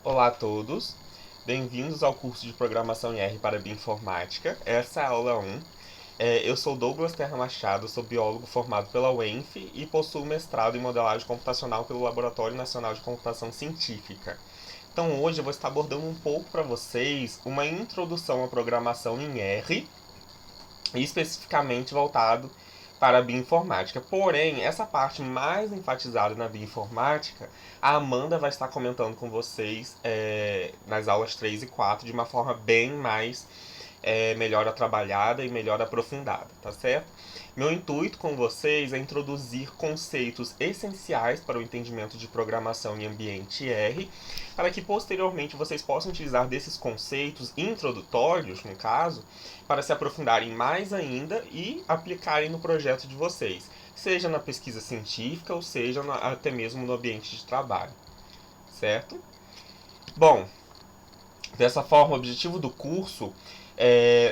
Olá a todos, bem-vindos ao curso de Programação em R para Bioinformática. Essa é a aula 1. Eu sou Douglas Terra Machado, sou biólogo formado pela UENF e possuo mestrado em modelagem computacional pelo Laboratório Nacional de Computação Científica. Então hoje eu vou estar abordando um pouco para vocês uma introdução à programação em R, especificamente voltado para a bioinformática. Porém, essa parte mais enfatizada na bioinformática, a Amanda vai estar comentando com vocês nas aulas 3 e 4 de uma forma bem mais melhor trabalhada e melhor aprofundada, tá certo? Meu intuito com vocês é introduzir conceitos essenciais para o entendimento de programação em ambiente R, para que posteriormente vocês possam utilizar desses conceitos introdutórios, no caso, para se aprofundarem mais ainda e aplicarem no projeto de vocês, seja na pesquisa científica ou seja até mesmo no ambiente de trabalho, certo? Bom, dessa forma, o objetivo do curso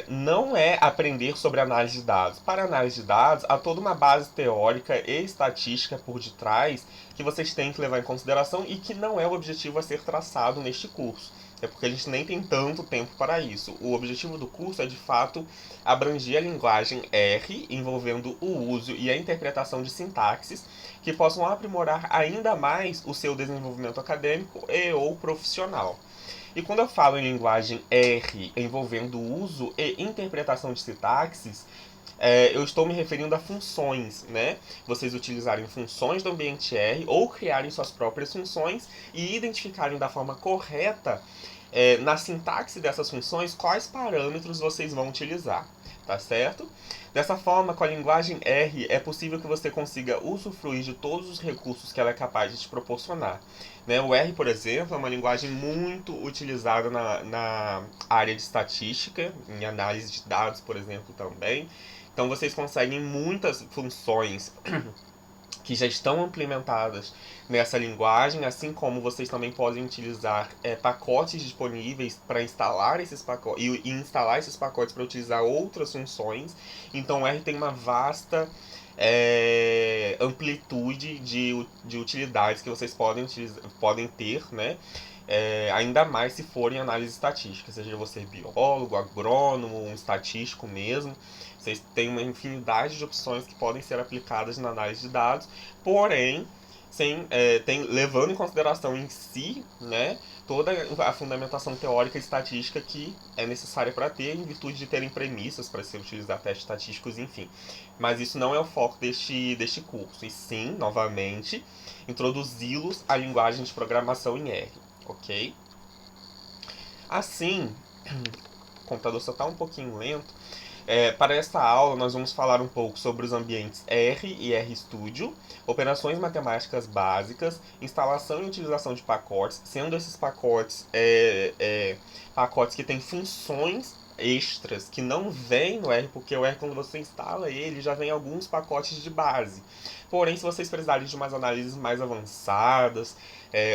não é aprender sobre análise de dados. Para análise de dados, há toda uma base teórica e estatística por detrás que vocês têm que levar em consideração e que não é o objetivo a ser traçado neste curso. É porque a gente nem tem tanto tempo para isso. O objetivo do curso é, de fato, abranger a linguagem R, envolvendo o uso e a interpretação de sintaxes que possam aprimorar ainda mais o seu desenvolvimento acadêmico e ou profissional. E quando eu falo em linguagem R envolvendo uso e interpretação de sintaxes, eu estou me referindo a funções, né? Vocês utilizarem funções do ambiente R ou criarem suas próprias funções e identificarem da forma correta, na sintaxe dessas funções, quais parâmetros vocês vão utilizar, tá certo? Dessa forma, com a linguagem R, é possível que você consiga usufruir de todos os recursos que ela é capaz de te proporcionar. Né? O R, por exemplo, é uma linguagem muito utilizada na área de estatística, em análise de dados, por exemplo, também. Então, vocês conseguem muitas funções que já estão implementadas nessa linguagem, assim como vocês também podem utilizar pacotes disponíveis para instalar esses pacotes e instalar esses pacotes para utilizar outras funções. Então o R tem uma vasta amplitude de utilidades que vocês podem ter, né? Ainda mais se forem análise estatística, seja você biólogo, agrônomo, um estatístico mesmo. Vocês têm uma infinidade de opções que podem ser aplicadas na análise de dados, porém, levando em consideração em si, né, toda a fundamentação teórica e estatística que é necessária para ter, em virtude de terem premissas para se utilizar testes estatísticos, enfim. Mas isso não é o foco deste curso, e sim, novamente, introduzi-los à linguagem de programação em R, ok? Assim, o computador só está um pouquinho lento. Para esta aula, nós vamos falar um pouco sobre os ambientes R e RStudio, operações matemáticas básicas, instalação e utilização de pacotes, sendo esses pacotes pacotes que têm funções extras que não vêm no R, porque o R, quando você instala ele, já vem alguns pacotes de base. Porém, se vocês precisarem de umas análises mais avançadas,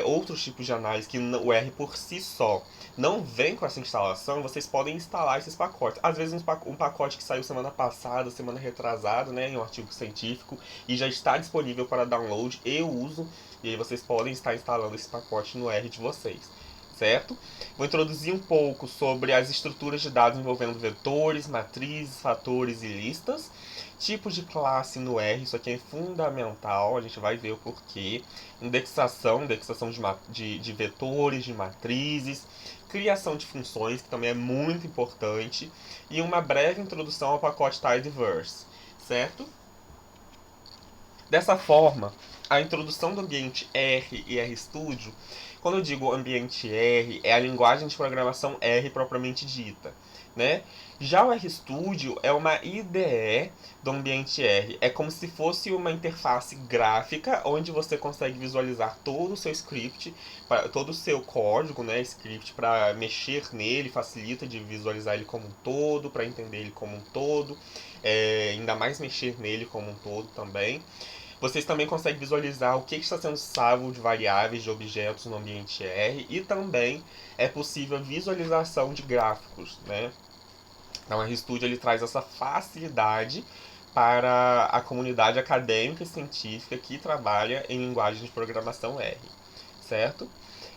outros tipos de análise que o R por si só não vem com essa instalação, vocês podem instalar esses pacotes. Às vezes um pacote que saiu semana passada, semana retrasada, né, em um artigo científico, e já está disponível para download e uso, e aí vocês podem estar instalando esse pacote no R de vocês, certo? Vou introduzir um pouco sobre as estruturas de dados envolvendo vetores, matrizes, fatores e listas. Tipos de classe no R, isso aqui é fundamental, a gente vai ver o porquê. Indexação de vetores, de matrizes, criação de funções, que também é muito importante, e uma breve introdução ao pacote tidyverse, certo? Dessa forma, a introdução do ambiente R e RStudio, quando eu digo ambiente R, é a linguagem de programação R propriamente dita, né? Já o RStudio é uma IDE do ambiente R. É como se fosse uma interface gráfica onde você consegue visualizar todo o seu script, todo o seu código, né, script, para mexer nele, facilita de visualizar ele como um todo, para entender ele como um todo, ainda mais mexer nele como um todo também. Vocês também conseguem visualizar o que está sendo salvo de variáveis, de objetos no ambiente R, e também é possível a visualização de gráficos, né? Então, o RStudio ele traz essa facilidade para a comunidade acadêmica e científica que trabalha em linguagem de programação R, certo?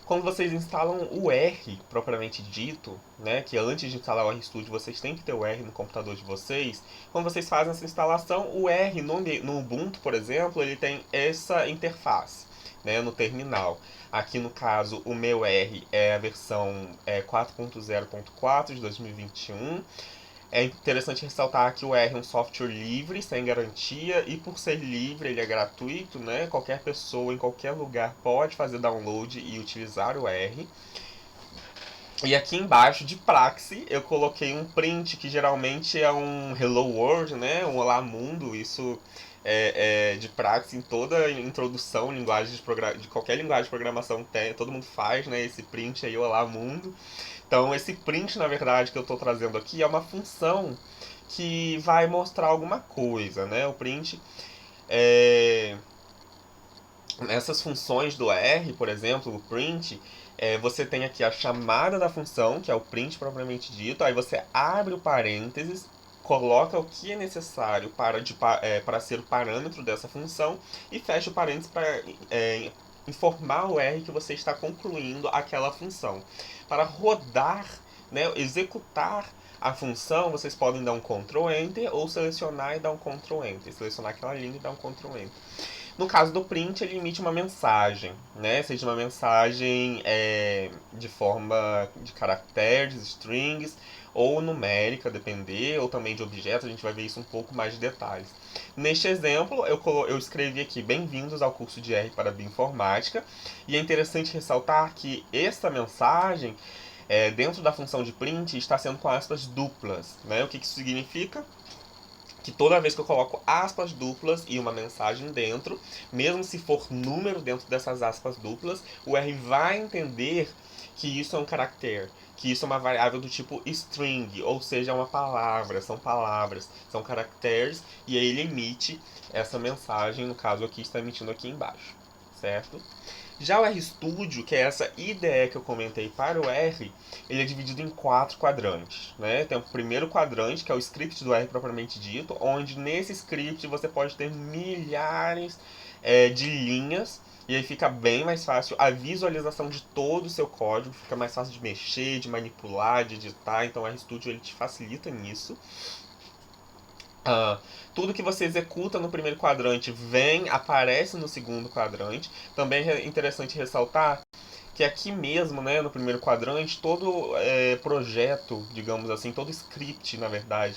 Quando vocês instalam o R, propriamente dito, né, que antes de instalar o RStudio vocês têm que ter o R no computador de vocês, quando vocês fazem essa instalação, o R no Ubuntu, por exemplo, ele tem essa interface, né, no terminal. Aqui no caso, o meu R é a versão 4.0.4 de 2021. É interessante ressaltar que o R é um software livre, sem garantia, e por ser livre, ele é gratuito, né? Qualquer pessoa, em qualquer lugar, pode fazer download e utilizar o R. E aqui embaixo, de praxe, eu coloquei um print, que geralmente é um Hello World, né? Um Olá Mundo. Isso é de praxe em toda introdução, linguagem de qualquer linguagem de programação todo mundo faz, né? Esse print aí, Olá Mundo. Então, esse print, na verdade, que eu estou trazendo aqui é uma função que vai mostrar alguma coisa, né? O print é... Nessas funções do R, por exemplo, o print, você tem aqui a chamada da função, que é o print propriamente dito, aí você abre o parênteses, coloca o que é necessário para ser o parâmetro dessa função e fecha o parênteses para informar o R que você está concluindo aquela função. Para rodar, né, executar a função, vocês podem dar um Ctrl Enter ou selecionar e dar um Ctrl Enter. Selecionar aquela linha e dar um Ctrl Enter. No caso do print, ele emite uma mensagem, né? Seja uma mensagem de forma de caracteres, strings, ou numérica, depender, ou também de objetos, a gente vai ver isso um pouco mais de detalhes. Neste exemplo, eu escrevi aqui, bem-vindos ao curso de R para Bioinformática, e é interessante ressaltar que esta mensagem, dentro da função de print, está sendo com aspas duplas, né? O que isso significa? Que toda vez que eu coloco aspas duplas e uma mensagem dentro, mesmo se for número dentro dessas aspas duplas, o R vai entender que isso é um caractere, que isso é uma variável do tipo string, ou seja, é uma palavra, são caracteres, e aí ele emite essa mensagem, no caso aqui está emitindo aqui embaixo, certo? Já o RStudio, que é essa IDE que eu comentei para o R, ele é dividido em 4 quadrantes, né? Tem o primeiro quadrante, que é o script do R propriamente dito, onde nesse script você pode ter milhares de linhas, e aí fica bem mais fácil a visualização de todo o seu código, fica mais fácil de mexer, de manipular, de editar, então o RStudio ele te facilita nisso. Tudo que você executa no primeiro quadrante aparece no segundo quadrante. Também é interessante ressaltar que aqui mesmo, né, no primeiro quadrante, todo projeto, digamos assim, todo script, na verdade,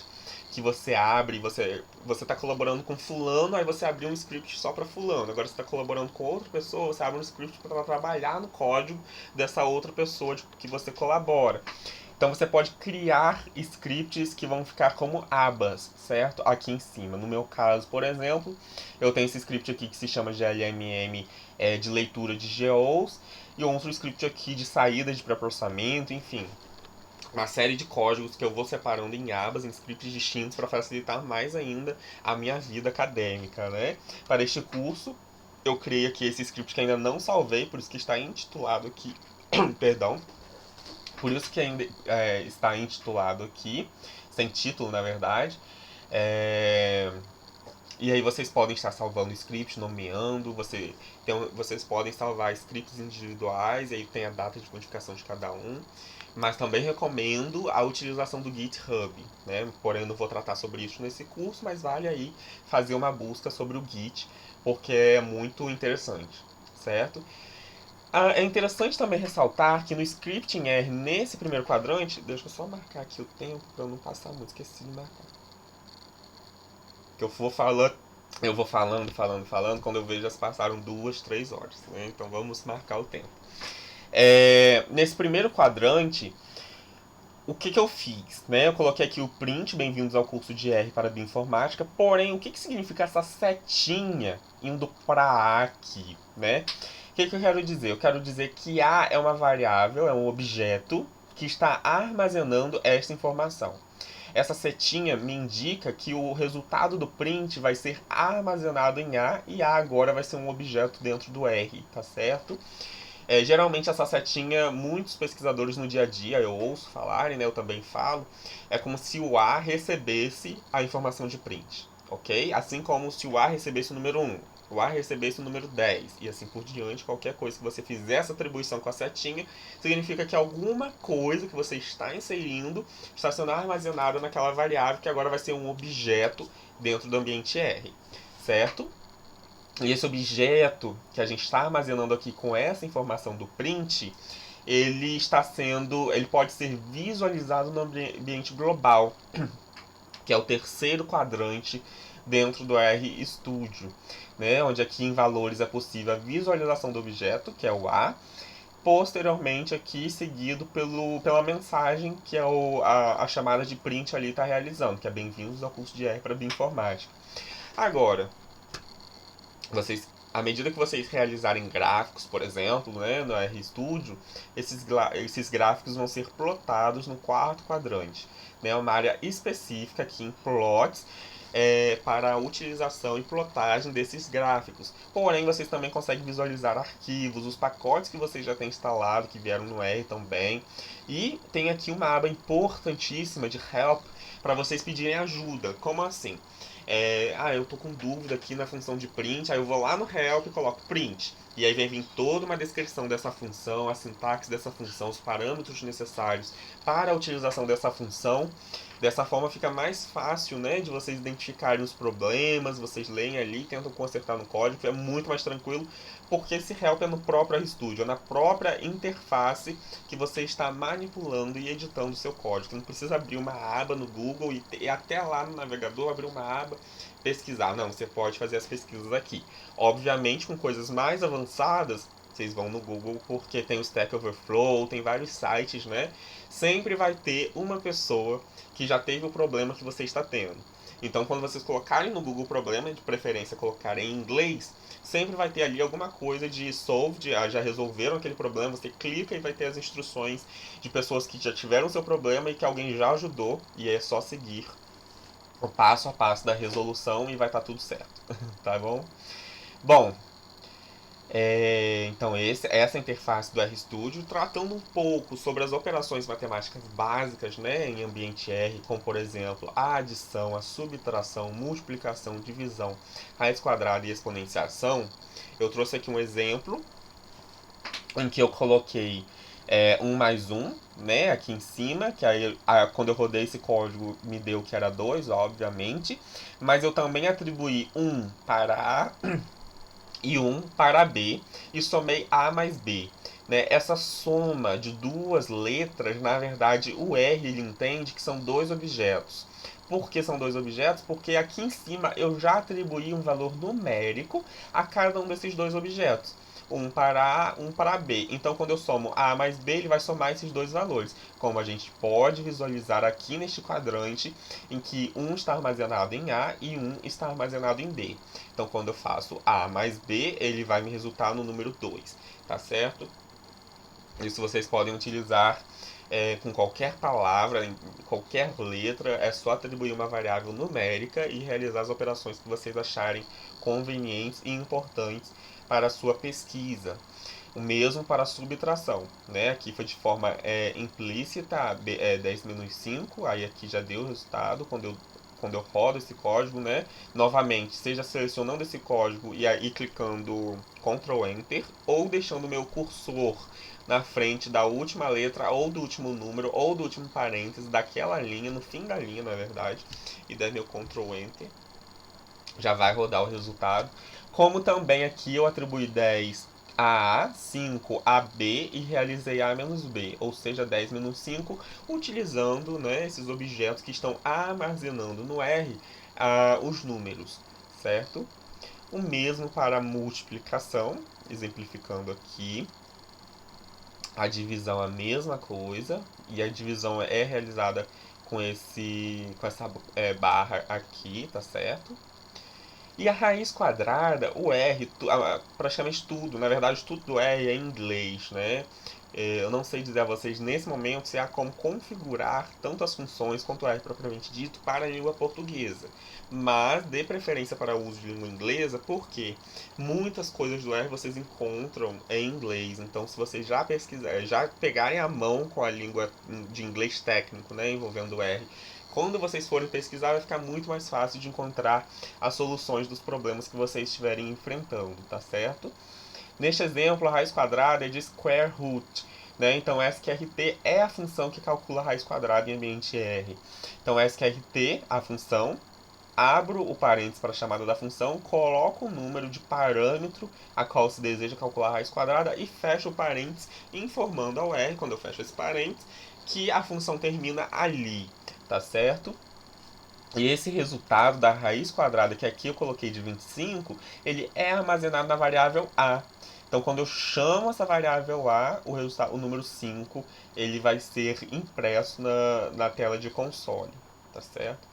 que você abre, você está colaborando com fulano, aí você abriu um script só para fulano. Agora você está colaborando com outra pessoa, você abre um script para trabalhar no código dessa outra pessoa que você colabora. Então você pode criar scripts que vão ficar como abas, certo? Aqui em cima. No meu caso, por exemplo, eu tenho esse script aqui que se chama GLMM, de leitura de GEOs, e outro script aqui de saída de pré-processamento, enfim. Uma série de códigos que eu vou separando em abas, em scripts distintos, para facilitar mais ainda a minha vida acadêmica, né? Para este curso, eu criei aqui esse script que ainda não salvei, por isso que está intitulado aqui, perdão, por isso que ainda está intitulado aqui, sem título na verdade. E aí vocês podem estar salvando scripts, nomeando, vocês podem salvar scripts individuais, e aí tem a data de codificação de cada um. Mas também recomendo a utilização do GitHub, né? Porém, eu não vou tratar sobre isso nesse curso, mas vale aí fazer uma busca sobre o Git, porque é muito interessante, certo? É interessante também ressaltar que no script em R, nesse primeiro quadrante, deixa eu só marcar aqui o tempo para eu não passar muito, esqueci de marcar. Que eu vou falando, quando eu vejo já se passaram 2, 3 horas, né? Então vamos marcar o tempo. Nesse primeiro quadrante, o que eu fiz? Né? Eu coloquei aqui o print, bem-vindos ao curso de R para Bioinformática, porém, o que significa essa setinha indo para aqui, né? O que eu quero dizer? Eu quero dizer que A é uma variável, é um objeto que está armazenando esta informação. Essa setinha me indica que o resultado do print vai ser armazenado em A, e A agora vai ser um objeto dentro do R, tá certo? Geralmente essa setinha, muitos pesquisadores no dia a dia, eu ouço falarem, né, eu também falo, é como se o A recebesse a informação de print, ok? Assim como se o A recebesse o número 1. o A recebesse o número 10, e assim por diante. Qualquer coisa que você fizer essa atribuição com a setinha, significa que alguma coisa que você está inserindo está sendo armazenada naquela variável, que agora vai ser um objeto dentro do ambiente R, certo? E esse objeto que a gente está armazenando aqui com essa informação do print, ele pode ser visualizado no ambiente global, que é o terceiro quadrante dentro do RStudio, né? Onde aqui em valores é possível a visualização do objeto, que é o A, posteriormente aqui seguido pela mensagem que é a chamada de print ali está realizando, que é bem-vindos ao curso de R para Bioinformática. Agora, à medida que vocês realizarem gráficos, por exemplo, né, no RStudio, esses gráficos vão ser plotados no quarto quadrante, né, uma área específica aqui em plots, para a utilização e plotagem desses gráficos. Porém, vocês também conseguem visualizar arquivos, os pacotes que vocês já têm instalado, que vieram no R também. E tem aqui uma aba importantíssima de Help para vocês pedirem ajuda. Como assim? Eu tô com dúvida aqui na função de print, aí eu vou lá no help e coloco print. E aí vai vir toda uma descrição dessa função, a sintaxe dessa função, os parâmetros necessários para a utilização dessa função. Dessa forma fica mais fácil, né, de vocês identificarem os problemas, vocês leem ali, tentam consertar no código, é muito mais tranquilo, porque esse help é no próprio RStudio, é na própria interface que você está manipulando e editando o seu código. Você não precisa abrir uma aba no Google e até lá no navegador abrir uma aba, pesquisar. Não, você pode fazer as pesquisas aqui. Obviamente, com coisas mais avançadas, vocês vão no Google, porque tem o Stack Overflow, tem vários sites, né? Sempre vai ter uma pessoa que já teve o problema que você está tendo. Então, quando vocês colocarem no Google o problema, de preferência colocarem em inglês, sempre vai ter ali alguma coisa de solved, já resolveram aquele problema, você clica e vai ter as instruções de pessoas que já tiveram o seu problema e que alguém já ajudou, e é só seguir o passo a passo da resolução e vai estar tudo certo, tá bom? Bom, então essa interface do RStudio, tratando um pouco sobre as operações matemáticas básicas, né, em ambiente R, como por exemplo a adição, a subtração, multiplicação, divisão, raiz quadrada e exponenciação. Eu trouxe aqui um exemplo em que eu coloquei 1 mais 1, né, aqui em cima, que aí quando eu rodei esse código me deu que era 2, obviamente, mas eu também atribuí 1 para A e 1 para B e somei A mais B. Né? Essa soma de duas letras, na verdade, o R ele entende que são dois objetos. Por que são dois objetos? Porque aqui em cima eu já atribuí um valor numérico a cada um desses dois objetos. Um para A, um para B. Então, quando eu somo A mais B, ele vai somar esses dois valores. Como a gente pode visualizar aqui neste quadrante, em que um está armazenado em A e um está armazenado em B. Então, quando eu faço A mais B, ele vai me resultar no número 2, tá certo? Isso vocês podem utilizar com qualquer palavra, em qualquer letra, é só atribuir uma variável numérica e realizar as operações que vocês acharem convenientes e importantes para a sua pesquisa. O mesmo para a subtração, né? Aqui foi de forma implícita, 10 menos 5, aí aqui já deu o resultado quando eu rodo esse código, né? Novamente, seja selecionando esse código e aí clicando Ctrl Enter, ou deixando o meu cursor na frente da última letra, ou do último número, ou do último parênteses, daquela linha, no fim da linha, na verdade, e der meu Ctrl Enter, já vai rodar o resultado. Como também aqui eu atribuí 10 a A, 5 a B e realizei A menos B, ou seja, 10 menos 5, utilizando, né, esses objetos que estão armazenando no R os números, certo? O mesmo para a multiplicação, exemplificando aqui. A divisão é a mesma coisa, e a divisão é realizada com essa barra aqui, tá certo? E a raiz quadrada, o R, praticamente tudo, na verdade tudo do R é em inglês, né? Eu não sei dizer a vocês nesse momento se há como configurar tanto as funções quanto o R propriamente dito para a língua portuguesa. Mas dê preferência para o uso de língua inglesa, porque muitas coisas do R vocês encontram em inglês. Então, se vocês já pesquisarem, já pegarem a mão com a língua de inglês técnico, né, envolvendo o R, quando vocês forem pesquisar, vai ficar muito mais fácil de encontrar as soluções dos problemas que vocês estiverem enfrentando, tá certo? Neste exemplo, a raiz quadrada é de square root, né? Então, SQRT é a função que calcula a raiz quadrada em ambiente R. Então, SQRT, a função, abro o parênteses para a chamada da função, coloco o número de parâmetro a qual se deseja calcular a raiz quadrada e fecho o parênteses, informando ao R, quando eu fecho esse parênteses, que a função termina ali, tá certo? E esse resultado da raiz quadrada, que aqui eu coloquei de 25, ele é armazenado na variável A. Então, quando eu chamo essa variável A, o número 5, ele vai ser impresso na tela de console, tá certo?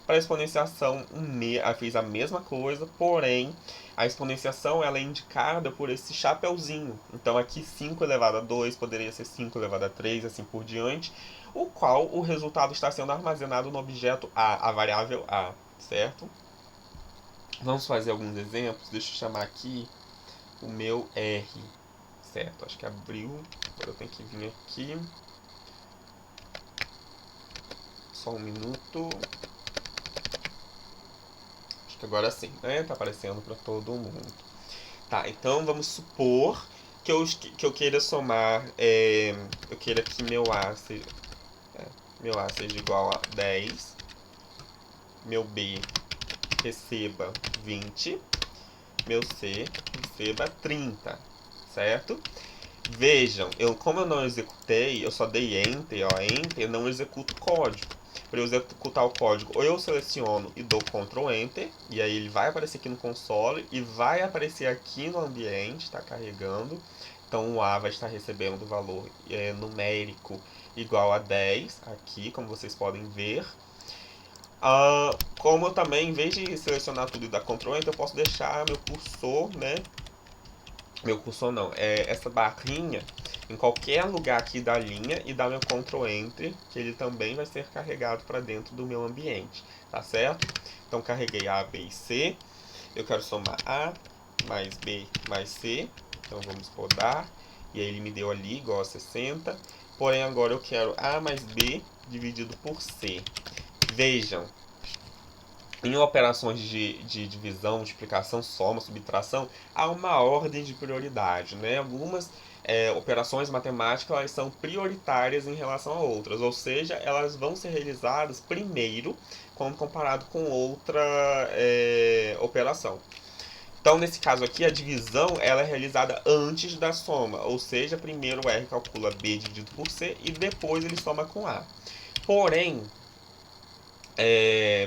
Para a exponenciação, eu fiz a mesma coisa, porém, a exponenciação ela é indicada por esse chapeuzinho. Então, aqui 5 elevado a 2 poderia ser 5 elevado a 3, assim por diante, o qual o resultado está sendo armazenado no objeto A, a variável A, certo? Vamos fazer alguns exemplos. Deixa eu chamar aqui o meu R, certo? Acho que abriu, agora eu tenho que vir aqui. Só um minuto. Acho que agora sim, né? Tá aparecendo para todo mundo. Tá, então vamos supor que eu queira somar, eu queira que meu A seja igual a 10, meu B receba 20, meu C receba 30, certo? Vejam, como eu não executei, eu só dei Enter, ó, Enter, eu não executo o código. Para eu executar o código, ou eu seleciono e dou Ctrl Enter, e aí ele vai aparecer aqui no console e vai aparecer aqui no ambiente, está carregando. Então o A vai estar recebendo o valor numérico igual a 10, aqui, como vocês podem ver. Como eu também, em vez de selecionar tudo e dar Ctrl Enter, eu posso deixar meu cursor, né? Meu cursor não, essa barrinha em qualquer lugar aqui da linha e dar meu Ctrl Enter, que ele também vai ser carregado para dentro do meu ambiente, tá certo? Então carreguei A, B e C, eu quero somar A mais B mais C, então vamos rodar, e aí ele me deu ali igual a 60, porém agora eu quero A mais B dividido por C. Vejam, em operações de divisão, multiplicação, soma, subtração, há uma ordem de prioridade, né? Algumas operações matemáticas elas são prioritárias em relação a outras, ou seja, elas vão ser realizadas primeiro quando comparado com outra operação. Então, nesse caso aqui, a divisão ela é realizada antes da soma, ou seja, primeiro o R calcula B dividido por C e depois ele soma com A. Porém,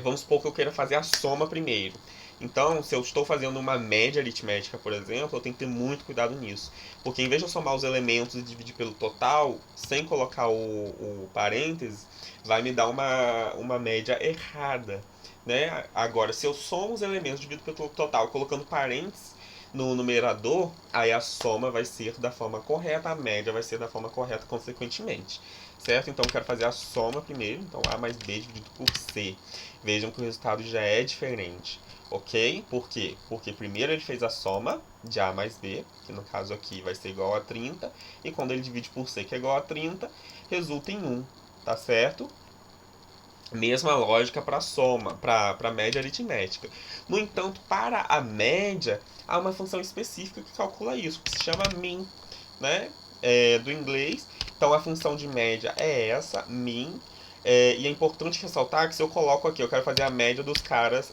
vamos supor que eu queira fazer a soma primeiro. Então, se eu estou fazendo uma média aritmética, por exemplo, eu tenho que ter muito cuidado nisso. Porque em vez de eu somar os elementos e dividir pelo total, sem colocar o parênteses, vai me dar uma média errada. Né? Agora, se eu somo os elementos e divido pelo total, colocando parênteses no numerador, aí a soma vai ser da forma correta, a média vai ser da forma correta consequentemente. Certo? Então eu quero fazer a soma primeiro, então A mais B dividido por C. Vejam que o resultado já é diferente, ok? Por quê? Porque primeiro ele fez a soma de A mais B, que no caso aqui vai ser igual a 30, e quando ele divide por C, que é igual a 30, resulta em 1, tá certo? Mesma lógica para a soma, para a média aritmética. No entanto, para a média, há uma função específica que calcula isso, que se chama min, né? Do inglês. Então, a função de média é essa, min. E é importante ressaltar que se eu coloco aqui, eu quero fazer a média dos caras,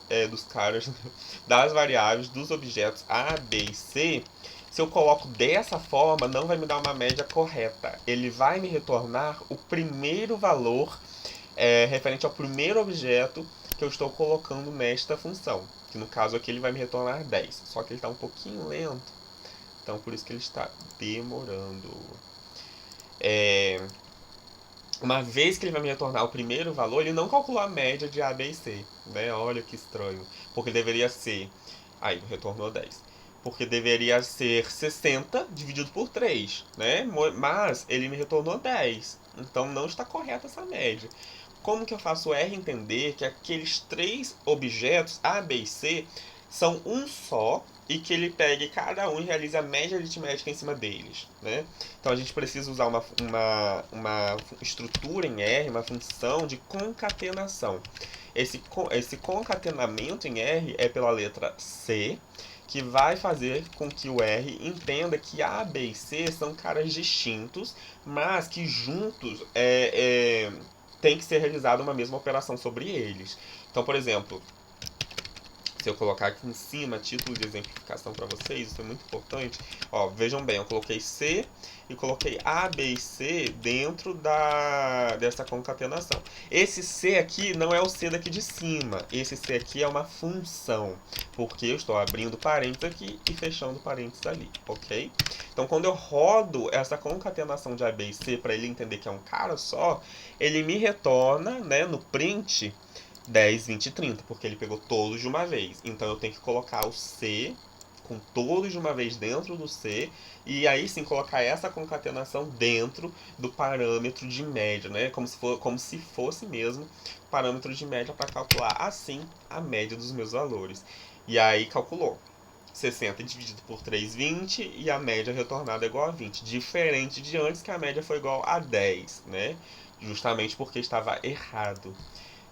das variáveis, dos objetos A, B e C. Se eu coloco dessa forma, não vai me dar uma média correta. Ele vai me retornar o primeiro valor referente ao primeiro objeto que eu estou colocando nesta função. Que no caso aqui ele vai me retornar 10. Só que ele está um pouquinho lento. Então por isso que ele está demorando. Uma vez que ele vai me retornar o primeiro valor, ele não calculou a média de A, B e C. Né? Olha que estranho. Porque deveria ser... Aí, retornou 10. Porque deveria ser 60 dividido por 3. Né? Mas ele me retornou 10. Então não está correta essa média. Como que eu faço o R entender que aqueles três objetos, A, B e C, são um só, e que ele pegue cada um e realize a média aritmética em cima deles, né? Então a gente precisa usar uma estrutura em R, uma função de concatenação. Esse concatenamento em R é pela letra C, que vai fazer com que o R entenda que A, B e C são caras distintos, mas que juntos tem que ser realizada uma mesma operação sobre eles. Então, por exemplo, se eu colocar aqui em cima título de exemplificação para vocês, isso é muito importante. Ó, vejam bem, eu coloquei C e coloquei A, B e C dentro dessa concatenação. Esse C aqui não é o C daqui de cima, esse C aqui é uma função, porque eu estou abrindo parênteses aqui e fechando parênteses ali, ok? Então, quando eu rodo essa concatenação de A, B e C para ele entender que é um cara só, ele me retorna, né, no print 10, 20 e 30, porque ele pegou todos de uma vez. Então eu tenho que colocar o C com todos de uma vez dentro do C e aí sim colocar essa concatenação dentro do parâmetro de média, né? Como se fosse mesmo parâmetro de média para calcular assim a média dos meus valores. E aí calculou. 60 dividido por 3, 20 e a média retornada é igual a 20. Diferente de antes que a média foi igual a 10, né? Justamente porque estava errado.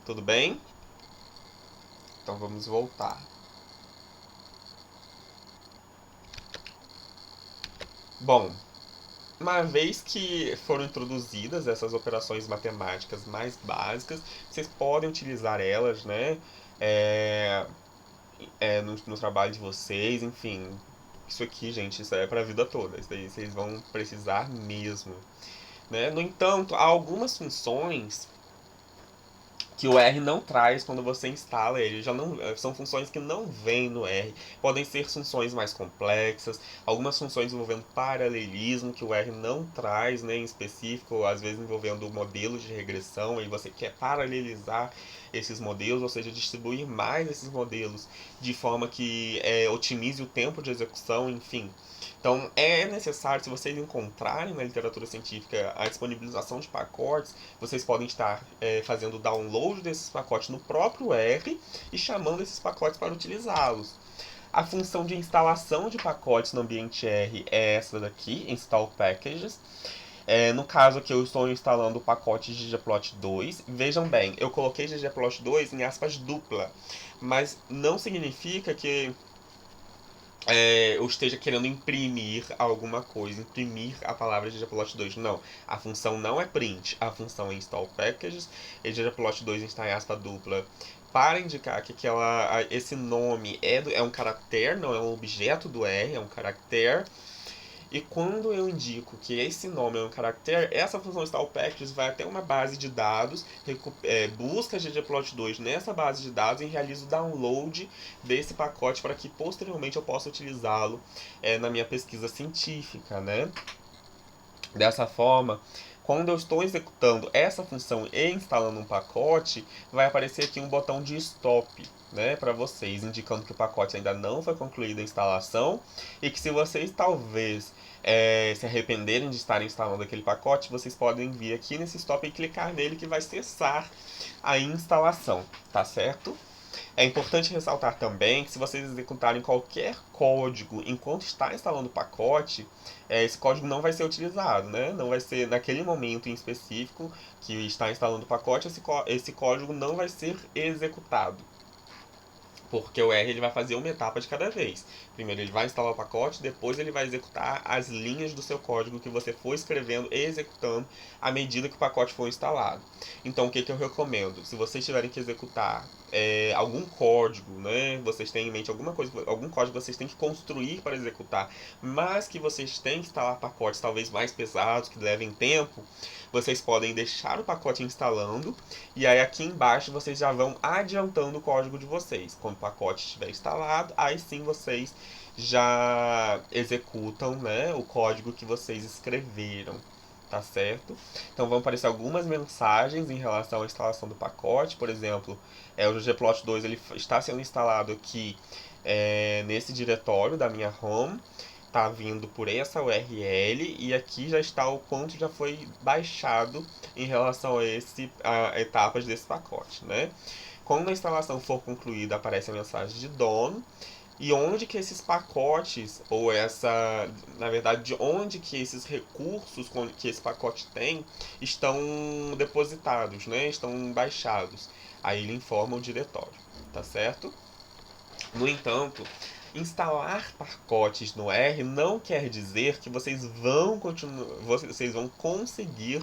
Tudo bem? Então vamos voltar. Bom, uma vez que foram introduzidas essas operações matemáticas mais básicas, vocês podem utilizar elas, né? É, no trabalho de vocês, enfim. Isso aqui, gente, isso é para a vida toda. Isso aí vocês vão precisar mesmo, né? No entanto, há algumas funções que o R não traz quando você instala ele. Já não, são funções que não vêm no R. Podem ser funções mais complexas, algumas funções envolvendo paralelismo que o R não traz, né, em específico, às vezes envolvendo modelos de regressão, e você quer paralelizar esses modelos, ou seja, distribuir mais esses modelos de forma que otimize o tempo de execução, enfim. Então é necessário, se vocês encontrarem na literatura científica a disponibilização de pacotes, vocês podem estar fazendo download desses pacotes no próprio R e chamando esses pacotes para utilizá-los. A função de instalação de pacotes no ambiente R é essa daqui, install packages. No caso aqui eu estou instalando o pacote ggplot2. Vejam bem, eu coloquei ggplot2 em aspas dupla, mas não significa que eu esteja querendo imprimir alguma coisa, imprimir a palavra ggplot2. Não, a função não é print, a função é install packages, e ggplot2 está em aspa dupla para indicar que esse nome é um caractere, não é um objeto do R, é um caractere. E quando eu indico que esse nome é um caractere, essa função installPackages vai até uma base de dados, busca ggplot2 nessa base de dados e realiza o download desse pacote para que posteriormente eu possa utilizá-lo na minha pesquisa científica, né? Dessa forma, quando eu estou executando essa função e instalando um pacote, vai aparecer aqui um botão de stop, né, para vocês, indicando que o pacote ainda não foi concluída a instalação e que se vocês talvez se arrependerem de estar instalando aquele pacote, vocês podem vir aqui nesse stop e clicar nele que vai cessar a instalação, tá certo? É importante ressaltar também que se vocês executarem qualquer código enquanto está instalando o pacote, esse código não vai ser utilizado, né? Não vai ser naquele momento em específico que está instalando o pacote, esse código não vai ser executado. Porque o R ele vai fazer uma etapa de cada vez. Primeiro ele vai instalar o pacote, depois ele vai executar as linhas do seu código que você for escrevendo e executando à medida que o pacote for instalado. Então o que eu recomendo? Se vocês tiverem que executar algum código, né? Vocês têm em mente algum código que vocês têm que construir para executar, mas que vocês têm que instalar pacotes talvez mais pesados, que levem tempo, vocês podem deixar o pacote instalando e aí aqui embaixo vocês já vão adiantando o código de vocês. Quando o pacote estiver instalado, aí sim vocês já executam, né, o código que vocês escreveram, tá certo? Então vão aparecer algumas mensagens em relação à instalação do pacote, por exemplo, o ggplot2 ele está sendo instalado aqui nesse diretório da minha home, tá vindo por essa URL e aqui já está o quanto já foi baixado em relação a etapas desse pacote, né? Quando a instalação for concluída, aparece a mensagem de dono e onde que esses pacotes, ou na verdade, de onde que esses recursos que esse pacote tem estão depositados, né? Estão baixados. Aí ele informa o diretório, tá certo? No entanto, instalar pacotes no R não quer dizer que vocês vão conseguir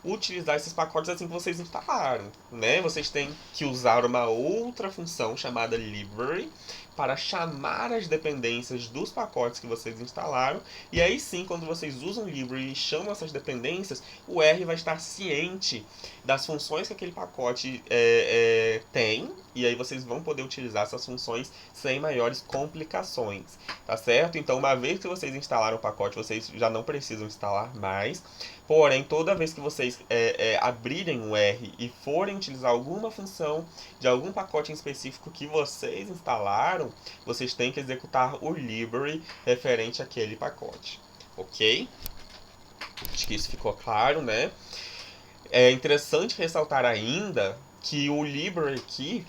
utilizar esses pacotes assim que vocês instalaram, né? Vocês têm que usar uma outra função chamada library para chamar as dependências dos pacotes que vocês instalaram, e aí sim, quando vocês usam library e chamam essas dependências, o R vai estar ciente das funções que aquele pacote tem, e aí vocês vão poder utilizar essas funções sem maiores complicações, tá certo? Então, uma vez que vocês instalaram o pacote, vocês já não precisam instalar mais. Porém, toda vez que vocês abrirem o R e forem utilizar alguma função de algum pacote em específico que vocês instalaram, vocês têm que executar o library referente àquele pacote, ok? Acho que isso ficou claro, né? É interessante ressaltar ainda que o library aqui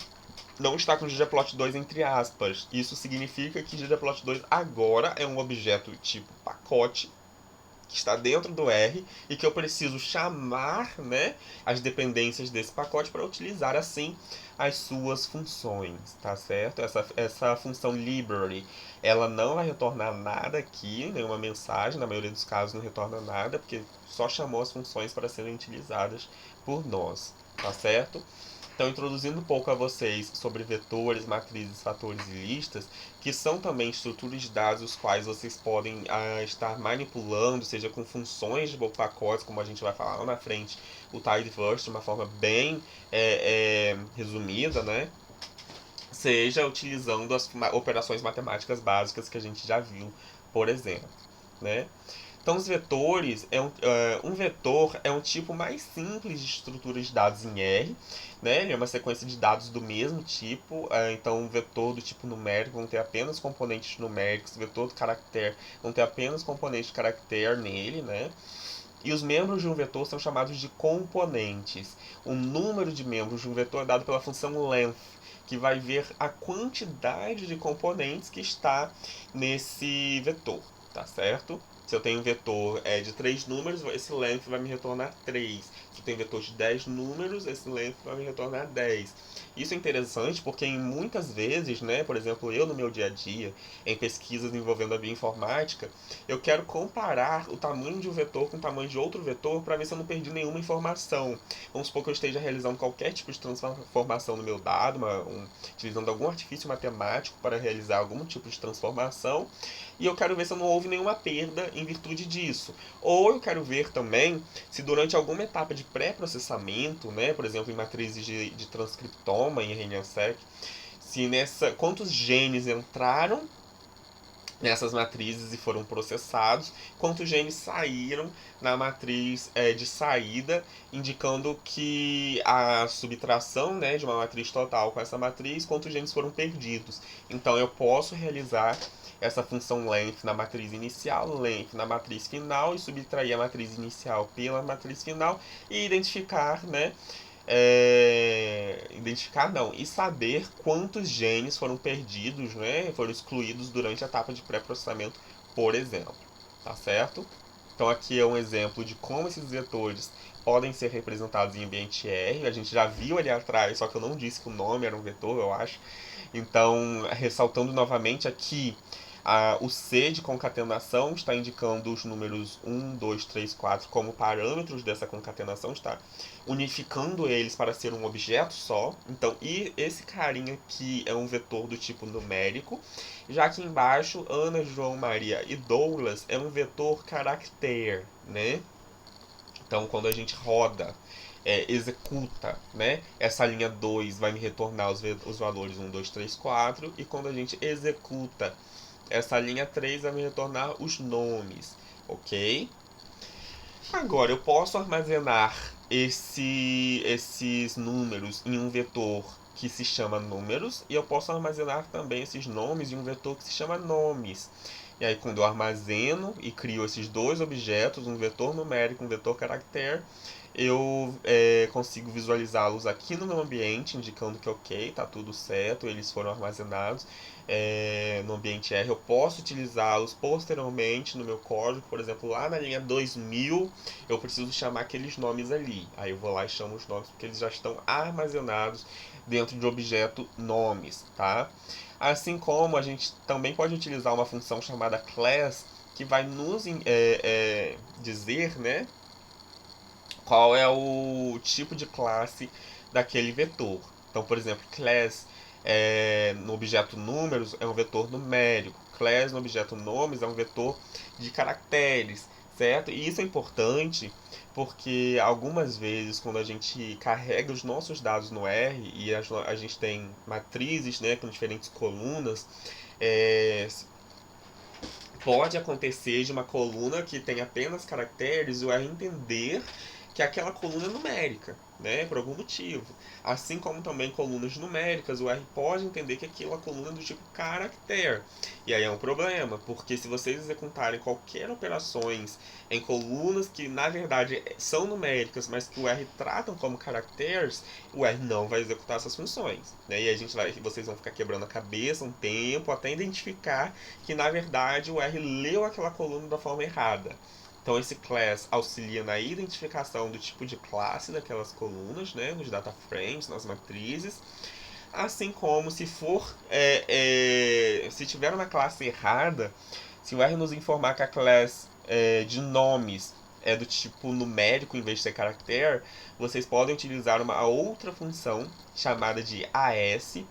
não está com ggplot2 entre aspas. Isso significa que ggplot2 agora é um objeto tipo pacote que está dentro do R e que eu preciso chamar, né, as dependências desse pacote para utilizar assim as suas funções, tá certo? Essa função library, ela não vai retornar nada aqui, nenhuma mensagem, na maioria dos casos não retorna nada, porque só chamou as funções para serem utilizadas por nós, tá certo? Então, introduzindo um pouco a vocês sobre vetores, matrizes, fatores e listas, que são também estruturas de dados os quais vocês podem estar manipulando, seja com funções de pacotes, como a gente vai falar lá na frente, o tidyverse de uma forma bem resumida, né? Seja utilizando as operações matemáticas básicas que a gente já viu, por exemplo, né? Então, os vetores, um vetor é um tipo mais simples de estrutura de dados em R, né? Ele é uma sequência de dados do mesmo tipo, então um vetor do tipo numérico vão ter apenas componentes numéricos, vetor do caractere vão ter apenas componentes de caractere nele, né? E os membros de um vetor são chamados de componentes. O número de membros de um vetor é dado pela função length, que vai ver a quantidade de componentes que está nesse vetor, tá certo? Se eu tenho um vetor de 3 números, esse length vai me retornar 3. Se eu tenho um vetor de 10 números, esse length vai me retornar 10. Isso é interessante porque muitas vezes, né, por exemplo, eu no meu dia a dia, em pesquisas envolvendo a bioinformática, eu quero comparar o tamanho de um vetor com o tamanho de outro vetor para ver se eu não perdi nenhuma informação. Vamos supor que eu esteja realizando qualquer tipo de transformação no meu dado, utilizando algum artifício matemático para realizar algum tipo de transformação, e eu quero ver se não houve nenhuma perda em virtude disso. Ou eu quero ver também se durante alguma etapa de pré-processamento, né, por exemplo, em matrizes de transcriptoma em RNA-seq, quantos genes entraram nessas matrizes e foram processados, quantos genes saíram na matriz de saída, indicando que a subtração, né, de uma matriz total com essa matriz, quantos genes foram perdidos. Então eu posso realizar essa função length na matriz inicial, length na matriz final, e subtrair a matriz inicial pela matriz final e identificar, né, identificar não, e saber quantos genes foram perdidos, né, foram excluídos durante a etapa de pré-processamento, por exemplo, tá certo? Então aqui é um exemplo de como esses vetores podem ser representados em ambiente R, a gente já viu ali atrás, só que eu não disse que o nome era um vetor, eu acho. Então, ressaltando novamente aqui, o C de concatenação está indicando os números 1, 2, 3, 4 como parâmetros dessa concatenação, está unificando eles para ser um objeto só. Então, e esse carinha aqui é um vetor do tipo numérico, já que embaixo, Ana, João, Maria e Douglas é um vetor caractere, né? Então, quando a gente roda, executa, né? Essa linha 2 vai me retornar os valores 1, 2, 3, 4. E quando a gente executa essa linha 3 vai me retornar os nomes, ok? Agora, eu posso armazenar esses números em um vetor que se chama números, e eu posso armazenar também esses nomes em um vetor que se chama nomes. E aí, quando eu armazeno e crio esses dois objetos, um vetor numérico e um vetor caractere, eu consigo visualizá-los aqui no meu ambiente, indicando que ok, tá tudo certo, eles foram armazenados no ambiente R. Eu posso utilizá-los posteriormente no meu código, por exemplo, lá na linha 2000, eu preciso chamar aqueles nomes ali. Aí eu vou lá e chamo os nomes porque eles já estão armazenados dentro de objeto nomes, tá? Assim como a gente também pode utilizar uma função chamada class, que vai nos dizer, né, qual é o tipo de classe daquele vetor. Então, por exemplo, class no objeto números é um vetor numérico, class no objeto nomes é um vetor de caracteres, certo? E isso é importante porque algumas vezes quando a gente carrega os nossos dados no R e a gente tem matrizes, né, com diferentes colunas, é, pode acontecer de uma coluna que tem apenas caracteres e o R entender que aquela coluna é numérica, né, por algum motivo. Assim como também colunas numéricas, o R pode entender que aquilo é coluna do tipo caractere. E aí é um problema, porque se vocês executarem qualquer operações em colunas que na verdade são numéricas, mas que o R tratam como caracteres, o R não vai executar essas funções, né? E aí vocês vão ficar quebrando a cabeça um tempo até identificar que na verdade o R leu aquela coluna da forma errada. Então esse class auxilia na identificação do tipo de classe daquelas colunas, né, nos data frames, nas matrizes, assim como se for se tiver uma classe errada, se o R nos informar que a class de nomes é do tipo numérico em vez de ser caractere, vocês podem utilizar uma outra função chamada de as.numeric,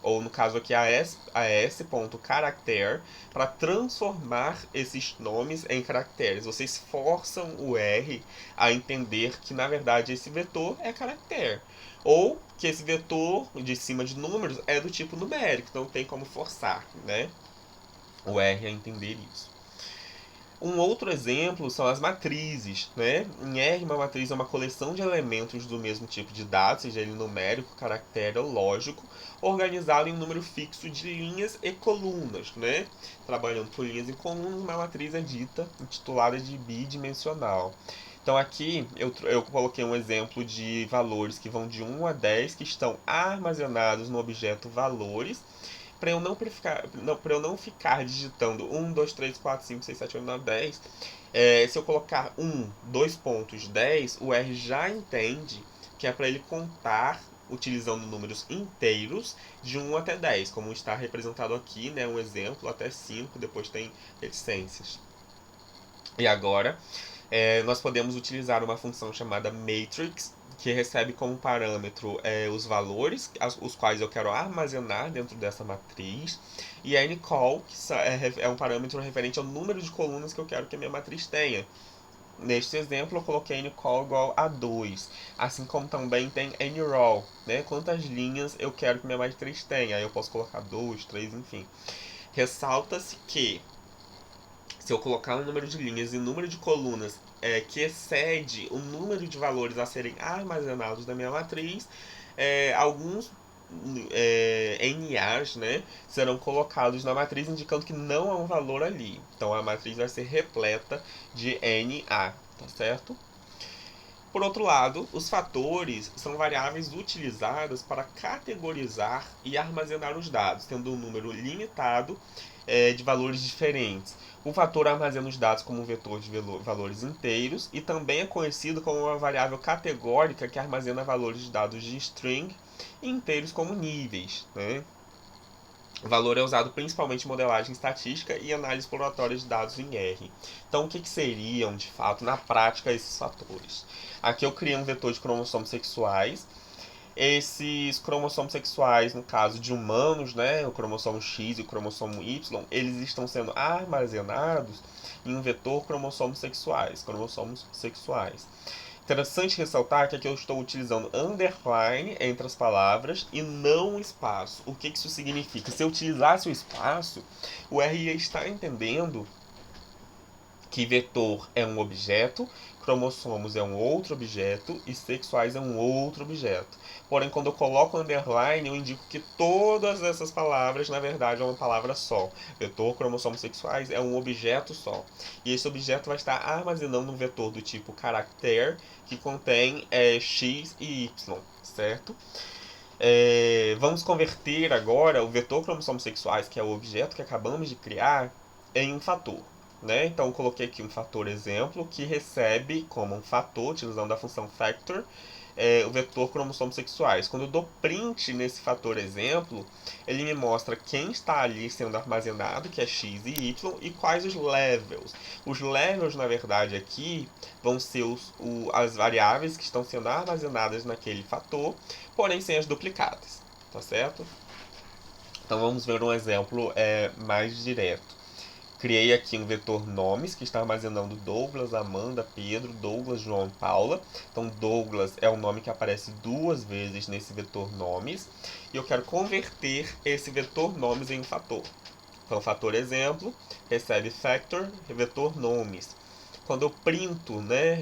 ou no caso aqui as.character, para transformar esses nomes em caracteres. Vocês forçam o R a entender que na verdade esse vetor é caractere, ou que esse vetor de cima de números é do tipo numérico, então tem como forçar, né, o R a entender isso. Um outro exemplo são as matrizes, né? Em R, uma matriz é uma coleção de elementos do mesmo tipo de dados, seja ele numérico, caractere ou lógico, organizado em um número fixo de linhas e colunas, né? Trabalhando por linhas e colunas, uma matriz é dita, intitulada de bidimensional. Então aqui eu coloquei um exemplo de valores que vão de 1 a 10, que estão armazenados no objeto valores, para eu não ficar digitando 1, 2, 3, 4, 5, 6, 7, 8, 9, 10, se eu colocar 1, 2 pontos, 10, o R já entende que é para ele contar utilizando números inteiros de 1 até 10, como está representado aqui, né, um exemplo, até 5, depois tem reticências. E agora, nós podemos utilizar uma função chamada matrix, que recebe como parâmetro os valores, os quais eu quero armazenar dentro dessa matriz, e a ncol, que é um parâmetro referente ao número de colunas que eu quero que a minha matriz tenha. Neste exemplo, eu coloquei ncol igual a 2, assim como também tem nrow, né? Quantas linhas eu quero que minha matriz tenha. Aí eu posso colocar 2, 3, enfim. Ressalta-se que se eu colocar um número de linhas e número de colunas que excede o número de valores a serem armazenados na minha matriz, alguns NAs, né, serão colocados na matriz, indicando que não há um valor ali. Então a matriz vai ser repleta de NA, tá certo? Por outro lado, os fatores são variáveis utilizadas para categorizar e armazenar os dados, tendo um número limitado de valores diferentes. O fator armazena os dados como um vetor de valores inteiros e também é conhecido como uma variável categórica que armazena valores de dados de string e inteiros como níveis, né? O valor é usado principalmente em modelagem estatística e análise exploratória de dados em R. Então, o que seriam, de fato, na prática, esses fatores? Aqui eu criei um vetor de cromossomos sexuais. Esses cromossomos sexuais, no caso de humanos, né, o cromossomo X e o cromossomo Y, eles estão sendo armazenados em um vetor cromossomos sexuais. Interessante ressaltar que aqui eu estou utilizando underline entre as palavras e não o espaço. O que isso significa? Se eu utilizasse o espaço, o R ia estar entendendo que vetor é um objeto, cromossomos é um outro objeto e sexuais é um outro objeto. Porém, quando eu coloco underline, eu indico que todas essas palavras, na verdade, é uma palavra só. Vetor, cromossomos, sexuais é um objeto só. E esse objeto vai estar armazenando um vetor do tipo caractere, que contém x e y, certo? Vamos converter agora o vetor cromossomos sexuais, que é o objeto que acabamos de criar, em um fator. Né? Então, eu coloquei aqui um fator exemplo que recebe como um fator, utilizando a função factor, o vetor cromossomos sexuais. Quando eu dou print nesse fator exemplo, ele me mostra quem está ali sendo armazenado, que é x e y, e quais os levels. Os levels, na verdade, aqui vão ser as variáveis que estão sendo armazenadas naquele fator, porém sem as duplicadas, tá certo? Então vamos ver um exemplo mais direto. Criei aqui um vetor nomes que está armazenando Douglas, Amanda, Pedro, Douglas, João e Paula. Então Douglas é o nome que aparece duas vezes nesse vetor nomes. E eu quero converter esse vetor nomes em um fator. Então fator exemplo recebe factor vetor nomes. Quando eu printo, né,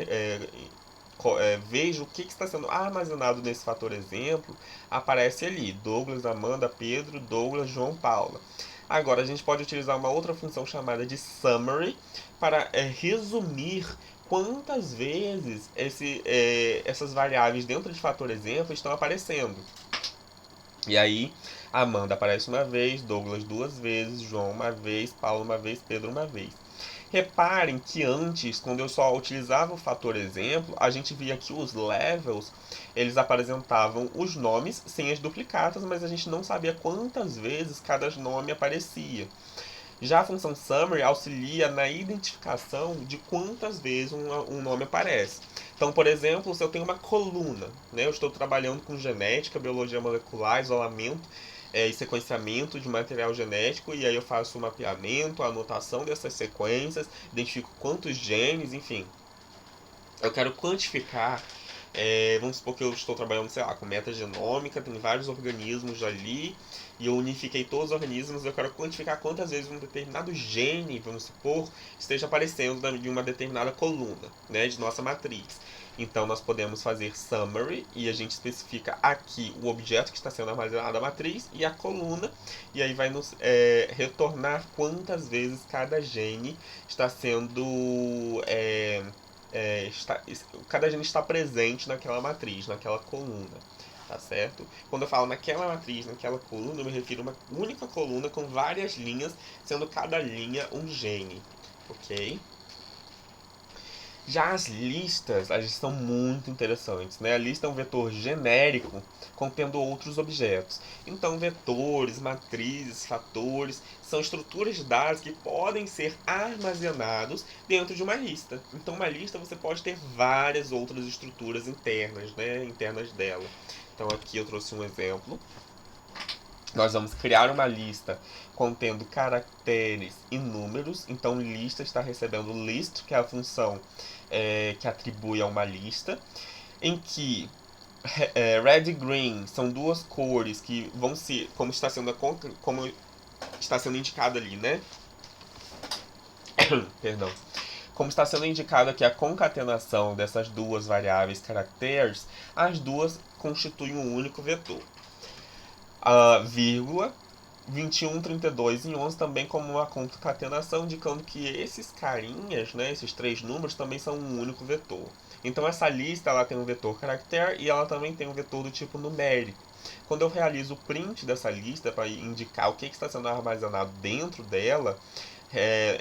vejo o que está sendo armazenado nesse fator exemplo, aparece ali Douglas, Amanda, Pedro, Douglas, João, Paula. Agora a gente pode utilizar uma outra função chamada de summary para resumir quantas vezes essas variáveis dentro de fator exemplo estão aparecendo. E aí, Amanda aparece uma vez, Douglas duas vezes, João uma vez, Paulo uma vez, Pedro uma vez. Reparem que antes, quando eu só utilizava o fator exemplo, a gente via que os levels, eles apresentavam os nomes sem as duplicatas, mas a gente não sabia quantas vezes cada nome aparecia. Já a função summary auxilia na identificação de quantas vezes um nome aparece. Então, por exemplo, se eu tenho uma coluna, né, eu estou trabalhando com genética, biologia molecular, isolamento e sequenciamento de material genético, e aí eu faço o mapeamento, a anotação dessas sequências, identifico quantos genes, enfim. Eu quero quantificar, vamos supor que eu estou trabalhando, sei lá, com metagenômica, tem vários organismos ali, e eu unifiquei todos os organismos, eu quero quantificar quantas vezes um determinado gene, vamos supor, esteja aparecendo de uma determinada coluna, né, de nossa matriz. Então nós podemos fazer summary, e a gente especifica aqui o objeto que está sendo armazenado na matriz e a coluna, e aí vai nos retornar quantas vezes cada gene está sendo cada gene está presente naquela matriz, naquela coluna, tá certo? Quando eu falo naquela matriz, naquela coluna, eu me refiro a uma única coluna com várias linhas, sendo cada linha um gene, ok? Já as listas, elas são muito interessantes, né? A lista é um vetor genérico contendo outros objetos. Então, vetores, matrizes, fatores são estruturas de dados que podem ser armazenados dentro de uma lista. Então, uma lista você pode ter várias outras estruturas internas, né? Internas dela. Então, aqui eu trouxe um exemplo. Nós vamos criar uma lista contendo caracteres e números. Então, lista está recebendo list, que é a função que atribui a uma lista, em que red e green são duas cores que vão ser, como está sendo indicado ali, né? Perdão. Como está sendo indicado aqui a concatenação dessas duas variáveis caracteres, as duas constituem um único vetor. A vírgula 21, 32 e 11 também como uma concatenação, indicando que esses carinhas, né, esses três números, também são um único vetor. Então essa lista ela tem um vetor caractere e ela também tem um vetor do tipo numérico. Quando eu realizo o print dessa lista para indicar o que está sendo armazenado dentro dela,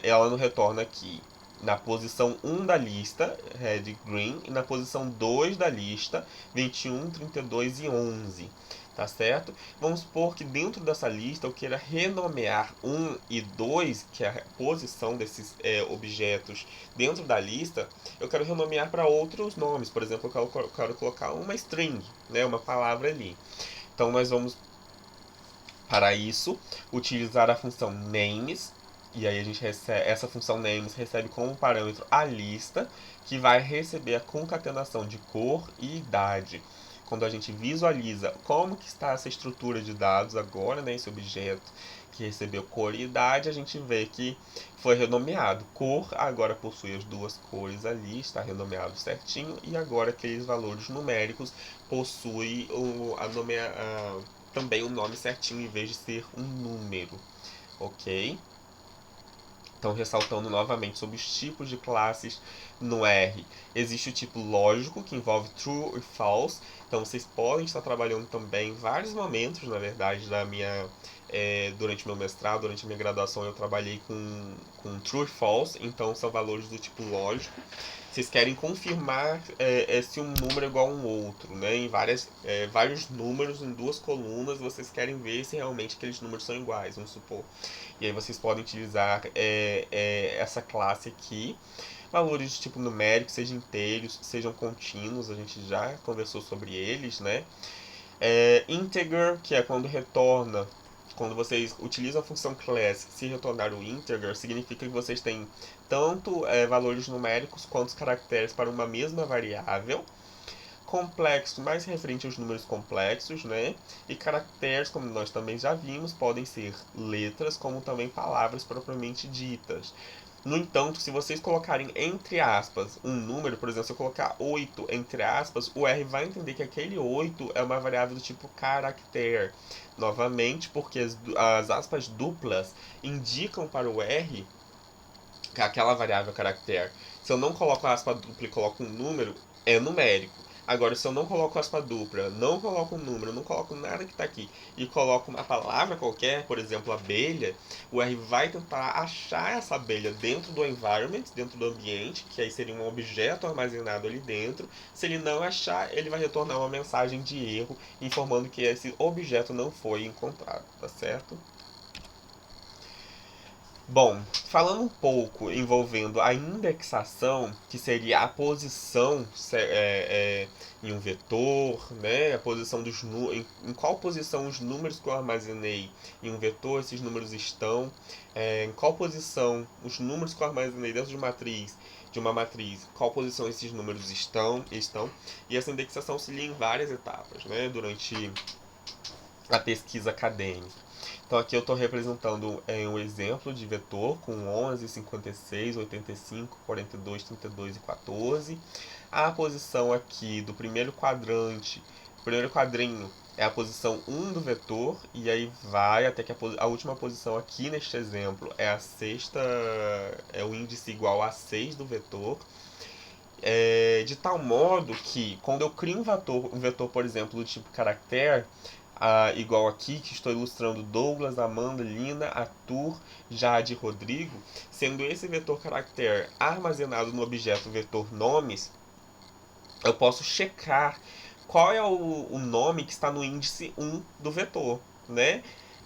ela nos retorna aqui na posição 1 da lista, red green, e na posição 2 da lista, 21, 32 e 11. Tá certo? Vamos supor que dentro dessa lista eu queira renomear 1 e 2, que é a posição desses objetos dentro da lista, eu quero renomear para outros nomes. Por exemplo, eu quero colocar uma string, né, uma palavra ali. Então nós vamos, para isso, utilizar a função names, e aí a gente recebe, essa função names recebe como parâmetro a lista, que vai receber a concatenação de cor e idade. quando a gente visualiza como que está essa estrutura de dados agora, né, esse objeto que recebeu cor e idade, a gente vê que foi renomeado. Cor agora possui as duas cores ali, está renomeado certinho, e agora aqueles valores numéricos possuem também o nome certinho em vez de ser um número, ok? Então, ressaltando novamente sobre os tipos de classes no R, existe o tipo lógico, que envolve true e false. Então, vocês podem estar trabalhando também em vários momentos, na verdade, durante meu mestrado, durante a minha graduação, eu trabalhei com true e false, então são valores do tipo lógico. Vocês querem confirmar se um número é igual a um outro, né? Em vários números em duas colunas, vocês querem ver se realmente aqueles números são iguais, vamos supor. E aí vocês podem utilizar essa classe aqui. Valores de tipo numérico, sejam inteiros, sejam contínuos, a gente já conversou sobre eles, né? Integer, que é quando vocês utilizam a função class, se retornar o integer, significa que vocês têm tanto valores numéricos quanto caracteres para uma mesma variável. Complexo, mais referente aos números complexos, né? E caracteres, como nós também já vimos, podem ser letras, como também palavras propriamente ditas. No entanto, se vocês colocarem entre aspas um número, por exemplo, se eu colocar 8 entre aspas, o R vai entender que aquele 8 é uma variável do tipo caractere. Novamente, porque as aspas duplas indicam para o R que aquela variável caractere. Se eu não coloco a aspa dupla e coloco um número, é numérico. Agora, se eu não coloco aspa dupla, não coloco um número, não coloco nada que está aqui e coloco uma palavra qualquer, por exemplo, abelha, o R vai tentar achar essa abelha dentro do environment, dentro do ambiente, que aí seria um objeto armazenado ali dentro. Se ele não achar, ele vai retornar uma mensagem de erro informando que esse objeto não foi encontrado, tá certo? Bom, falando um pouco envolvendo a indexação, que seria a posição em um vetor, né? A posição em qual posição os números que eu armazenei em um vetor, esses números estão, em qual posição os números que eu armazenei dentro de uma matriz, qual posição esses números estão, e essa indexação se lia em várias etapas, né? Durante a pesquisa acadêmica. Então aqui eu estou representando um exemplo de vetor com 11, 56, 85, 42, 32 e 14. A posição aqui do primeiro quadrante, o primeiro quadrinho é a posição 1 do vetor, e aí vai até que a última posição aqui neste exemplo é a sexta, é o índice igual a 6 do vetor. De tal modo que quando eu crio um vetor, por exemplo, do tipo caractere, igual aqui, que estou ilustrando Douglas, Amanda, Lina, Arthur, Jade e Rodrigo, sendo esse vetor caractere armazenado no objeto vetor nomes, eu posso checar qual é o nome que está no índice 1 do vetor, né?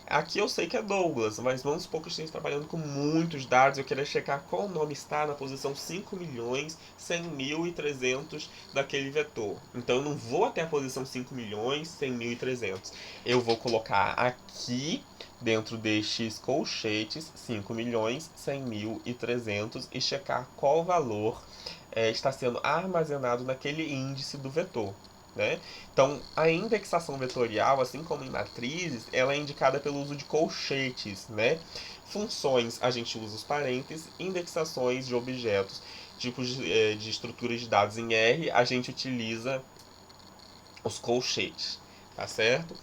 Aqui eu sei que é Douglas, mas vamos supor que eu esteja trabalhando com muitos dados, eu quero checar qual nome está na posição 5.100.300 daquele vetor. Então eu não vou até a posição 5.100.300. Eu vou colocar aqui, dentro destes colchetes, 5.100.300 e checar qual valor está sendo armazenado naquele índice do vetor. Né? Então, a indexação vetorial, assim como em matrizes, ela é indicada pelo uso de colchetes. Né? Funções, a gente usa os parênteses. Indexações de objetos, tipos de estruturas de dados em R, a gente utiliza os colchetes. Tá certo?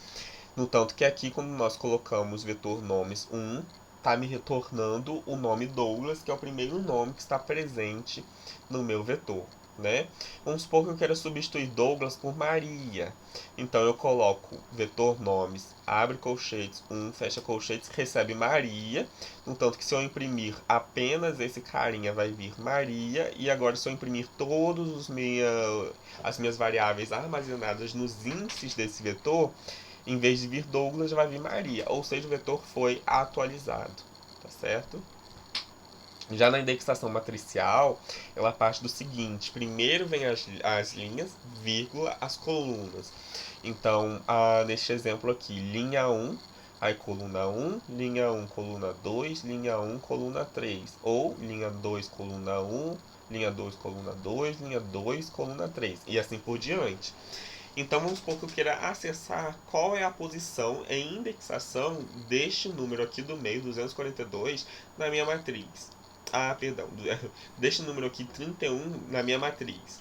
No tanto que aqui, quando nós colocamos vetor nomes 1, está me retornando o nome Douglas, que é o primeiro nome que está presente no meu vetor. Né? Vamos supor que eu quero substituir Douglas por Maria. Então eu coloco vetor nomes, abre colchetes, 1, fecha colchetes, recebe Maria. No tanto que se eu imprimir apenas esse carinha, vai vir Maria. E agora se eu imprimir todas as minhas variáveis armazenadas nos índices desse vetor, em vez de vir Douglas, vai vir Maria. Ou seja, o vetor foi atualizado. Tá certo? Já na indexação matricial, ela parte do seguinte: primeiro vem as linhas, vírgula, as colunas. Então, neste exemplo aqui, linha 1, aí coluna 1, linha 1, coluna 2, linha 1, coluna 3. Ou linha 2, coluna 1, linha 2, coluna 2, linha 2, coluna 3. E assim por diante. Então vamos supor que eu queira acessar qual é a posição em indexação deste número aqui do meio, 242, na minha matriz. Perdão, deste número aqui, 31, na minha matriz.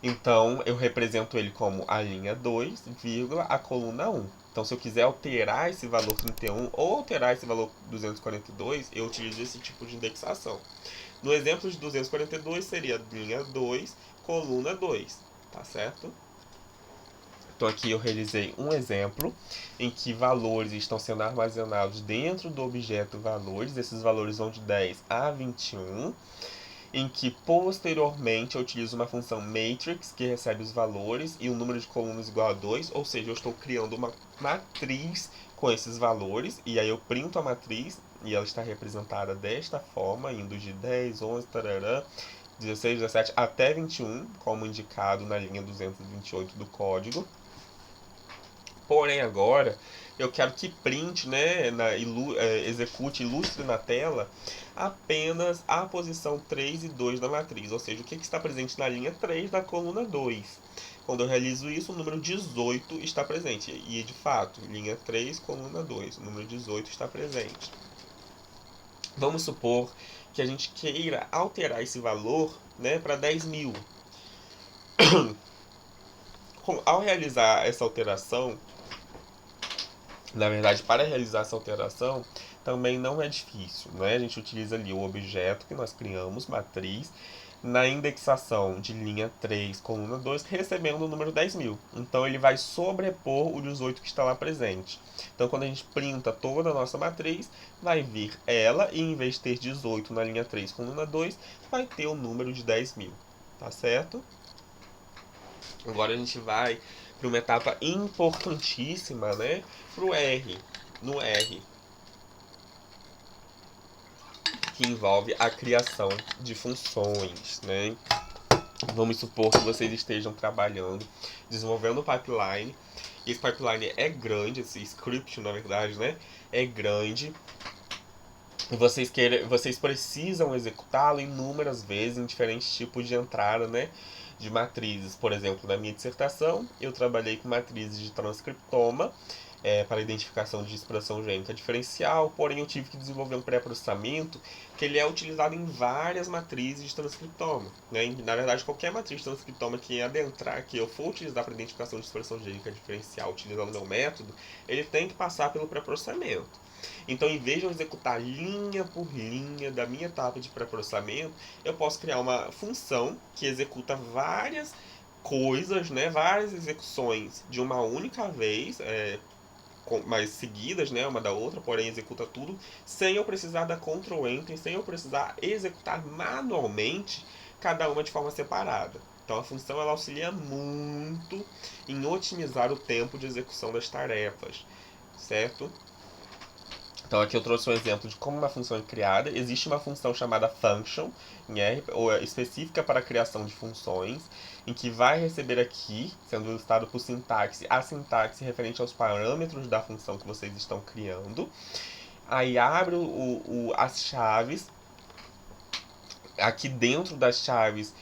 Então eu represento ele como a linha 2, vírgula, a coluna 1. Então se eu quiser alterar esse valor 31 ou alterar esse valor 242, eu utilizo esse tipo de indexação. No exemplo de 242 seria linha 2, coluna 2, tá certo? Então aqui eu realizei um exemplo em que valores estão sendo armazenados dentro do objeto valores. Esses valores vão de 10 a 21, em que posteriormente eu utilizo uma função matrix que recebe os valores e o número de colunas igual a 2, ou seja, eu estou criando uma matriz com esses valores, e aí eu printo a matriz e ela está representada desta forma, indo de 10, 11, tarará, 16, 17 até 21, como indicado na linha 228 do código. Porém, agora eu quero que print, né, execute, ilustre na tela apenas a posição 3 e 2 da matriz, ou seja, o que está presente na linha 3 da coluna 2. Quando eu realizo isso, o número 18 está presente. E, de fato, linha 3, coluna 2, o número 18 está presente. Vamos supor que a gente queira alterar esse valor, né, para 10.000. Ao realizar essa alteração, na verdade, para realizar essa alteração, também não é difícil, né? A gente utiliza ali o objeto que nós criamos, matriz, na indexação de linha 3, coluna 2, recebendo o número 10.000. Então, ele vai sobrepor o 18 que está lá presente. Então, quando a gente printa toda a nossa matriz, vai vir ela, e em vez de ter 18 na linha 3, coluna 2, vai ter o número de 10.000. Tá certo? Agora a gente vai para uma etapa importantíssima, né? Pro R, no R, que envolve a criação de funções, né? Vamos supor que vocês estejam trabalhando, desenvolvendo um pipeline. Esse pipeline é grande, esse script, na verdade, né? É grande. E vocês precisam executá-lo inúmeras vezes em diferentes tipos de entrada, né? De matrizes. Por exemplo, na minha dissertação, eu trabalhei com matrizes de transcriptoma para identificação de expressão gênica diferencial, porém eu tive que desenvolver um pré-processamento que ele é utilizado em várias matrizes de transcriptoma. Né? Na verdade, qualquer matriz de transcriptoma que adentrar, que eu for utilizar para identificação de expressão gênica diferencial utilizando o meu método, ele tem que passar pelo pré-processamento. Então, em vez de eu executar linha por linha da minha etapa de pré-processamento, eu posso criar uma função que executa várias coisas, né, várias execuções de uma única vez, mais seguidas, né, uma da outra, porém executa tudo, sem eu precisar dar Ctrl Enter, sem eu precisar executar manualmente cada uma de forma separada. Então a função ela auxilia muito em otimizar o tempo de execução das tarefas, certo? Então aqui eu trouxe um exemplo de como uma função é criada. Existe uma função chamada function em R, ou específica para a criação de funções, em que vai receber aqui, sendo listado por sintaxe, a sintaxe referente aos parâmetros da função que vocês estão criando. Aí abre as chaves. Aqui dentro das chaves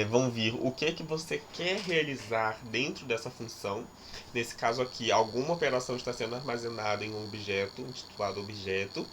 vão vir o que você quer realizar dentro dessa função. Nesse caso aqui, alguma operação está sendo armazenada em um objeto, intitulado objeto.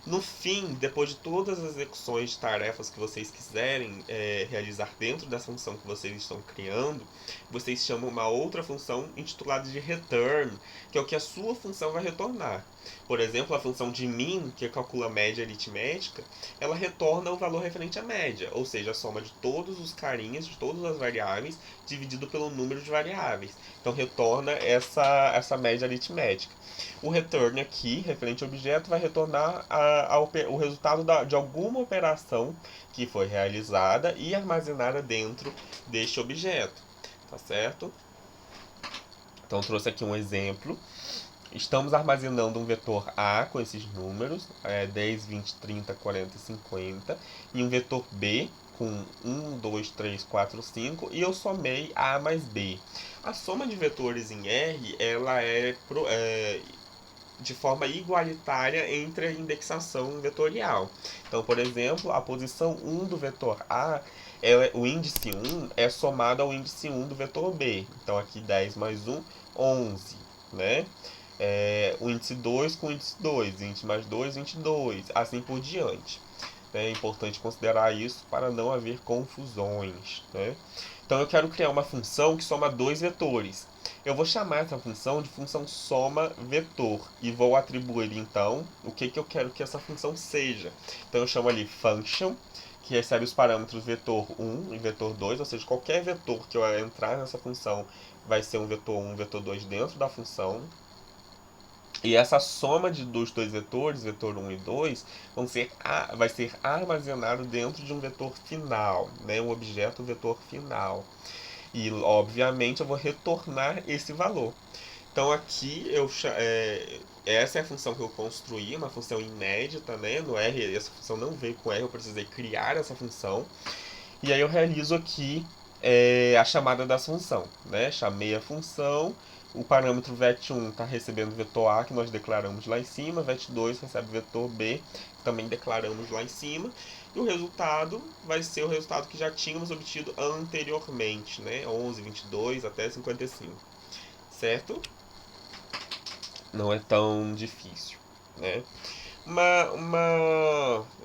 No fim, depois de todas as execuções de tarefas que vocês quiserem realizar dentro da função que vocês estão criando, vocês chamam uma outra função intitulada de return, que é o que a sua função vai retornar. Por exemplo, a função de min, que calcula a média aritmética, ela retorna o valor referente à média, ou seja, a soma de todos os carinhas, de todas as variáveis, dividido pelo número de variáveis. Então, retorna essa média aritmética. O return aqui, referente ao objeto, vai retornar o resultado de alguma operação que foi realizada e armazenada dentro deste objeto. Tá certo? Então, trouxe aqui um exemplo. Estamos armazenando um vetor A com esses números, 10, 20, 30, 40, 50, e um vetor B com 1, 2, 3, 4, 5, e eu somei A mais B. A soma de vetores em R, ela é de forma igualitária entre a indexação vetorial. Então, por exemplo, a posição 1 do vetor A, o índice 1 é somado ao índice 1 do vetor B. Então, aqui 10 mais 1, 11, né? O índice 2 com o índice 2, índice mais 2, índice 2, assim por diante. É importante considerar isso para não haver confusões, né? Então eu quero criar uma função que soma dois vetores. Eu vou chamar essa função de função soma vetor e vou atribuir então o que eu quero que essa função seja. Então eu chamo ali function, que recebe os parâmetros vetor 1 e vetor 2, ou seja, qualquer vetor que eu entrar nessa função vai ser um vetor 1 e vetor 2 dentro da função. E essa soma dos dois vetores, vetor 1 e 2, vai ser armazenado dentro de um vetor final, né? Um objeto vetor final. E, obviamente, eu vou retornar esse valor. Então, aqui, essa é a função que eu construí, uma função inédita, né? No R, essa função não veio com R, eu precisei criar essa função. E aí eu realizo aqui a chamada da função, né? Chamei a função, o parâmetro vet1 está recebendo o vetor A, que nós declaramos lá em cima, vet2 recebe o vetor B, que também declaramos lá em cima, e o resultado vai ser o resultado que já tínhamos obtido anteriormente, né? 11, 22 até 55, certo? Não é tão difícil, né?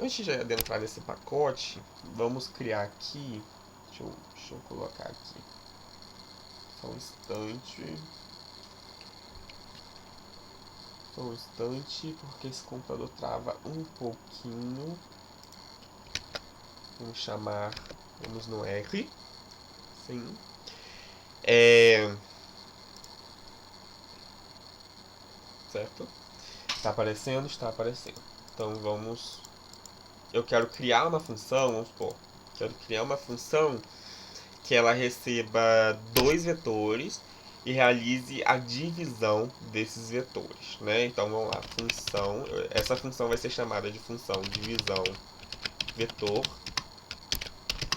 Antes de adentrar nesse pacote, vamos criar aqui. Deixa eu colocar aqui. Só um instante. Só um instante, porque esse computador trava um pouquinho. Vamos no R. Sim. Certo? Está aparecendo? Está aparecendo. Então eu quero criar uma função, vamos supor. Quero criar uma função que ela receba dois vetores e realize a divisão desses vetores, né? Então vamos lá, essa função vai ser chamada de função divisão vetor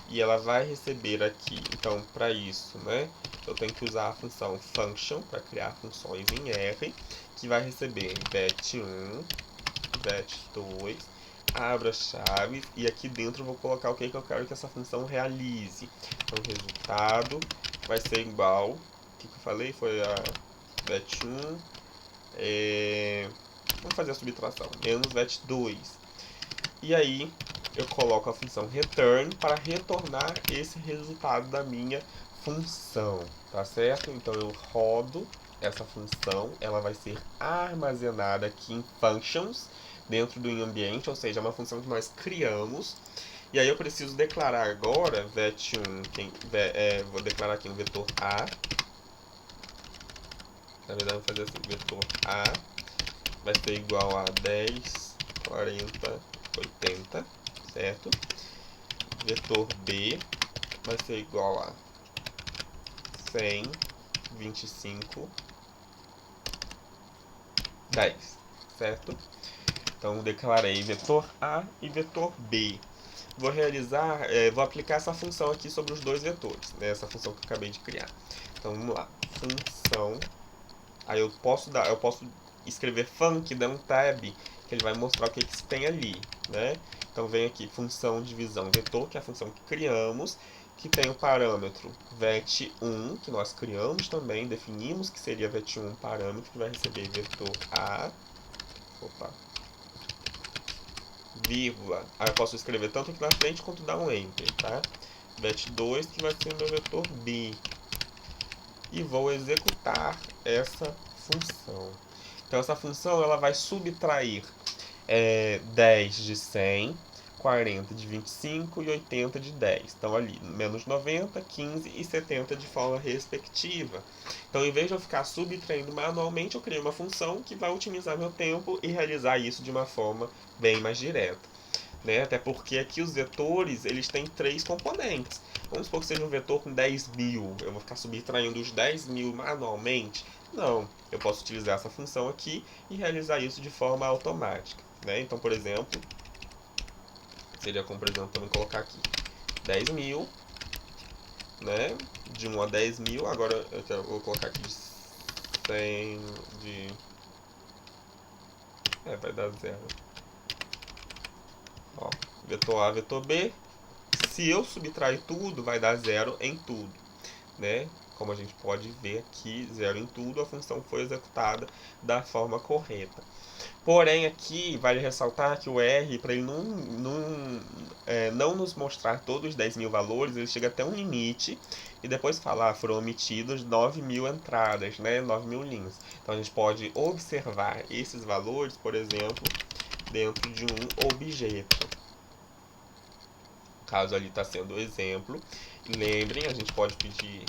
e ela vai receber aqui, então para isso, né? Eu tenho que usar a função function para criar funções em R, que vai receber vet1, vet2, abra chaves e aqui dentro eu vou colocar o que eu quero que essa função realize. Então o resultado vai ser igual, o que eu falei foi a vet1, vamos fazer a subtração, menos vet2. E aí eu coloco a função return para retornar esse resultado da minha função, tá certo? Então eu rodo essa função, ela vai ser armazenada aqui em functions, dentro do ambiente, ou seja, é uma função que nós criamos. E aí eu preciso declarar agora vet1, vou declarar aqui um vetor A. Na verdade, vou fazer assim, vetor A vai ser igual a 10, 40, 80, certo? Vetor B vai ser igual a 100, 25, 10, certo? Então declarei vetor A e vetor B. Vou aplicar essa função aqui sobre os dois vetores, né? Essa função que eu acabei de criar. Então vamos lá, função. Aí eu posso escrever func dando tab, que ele vai mostrar o que se tem ali, né? Então vem aqui função divisão vetor, que é a função que criamos, que tem o parâmetro vet1, que nós criamos também, definimos que seria vet1 um parâmetro, que vai receber vetor A, vírgula, aí eu posso escrever tanto aqui na frente quanto dar um enter, tá? vet2, que vai ser o meu vetor B. E vou executar essa função. Então essa função ela vai subtrair 10 de 100, 40 de 25 e 80 de 10. Então ali, menos 90, 15 e 70 de forma respectiva. Então em vez de eu ficar subtraindo manualmente, eu criei uma função que vai otimizar meu tempo e realizar isso de uma forma bem mais direta. Né? Até porque aqui os vetores eles têm três componentes. Vamos supor que seja um vetor com 10.000. Eu vou ficar subtraindo os 10.000 manualmente? Não, eu posso utilizar essa função aqui e realizar isso de forma automática. Né? Então, por exemplo, seria como, por exemplo, também colocar aqui 10.000, né? De 1 a 10.000. Agora eu vou colocar aqui de 100, Vai dar 0. Ó, vetor A, vetor B. Se eu subtrair tudo, vai dar 0 em tudo, né? Como a gente pode ver aqui, 0 em tudo, a função foi executada da forma correta. Porém, aqui vale ressaltar que o R, para ele não nos mostrar todos os 10.000 valores, ele chega até um limite e depois fala, foram omitidas 9.000 entradas, né? 9.000 linhas. Então a gente pode observar esses valores, por exemplo, dentro de um objeto. Caso ali está sendo o exemplo. Lembrem, a gente pode pedir...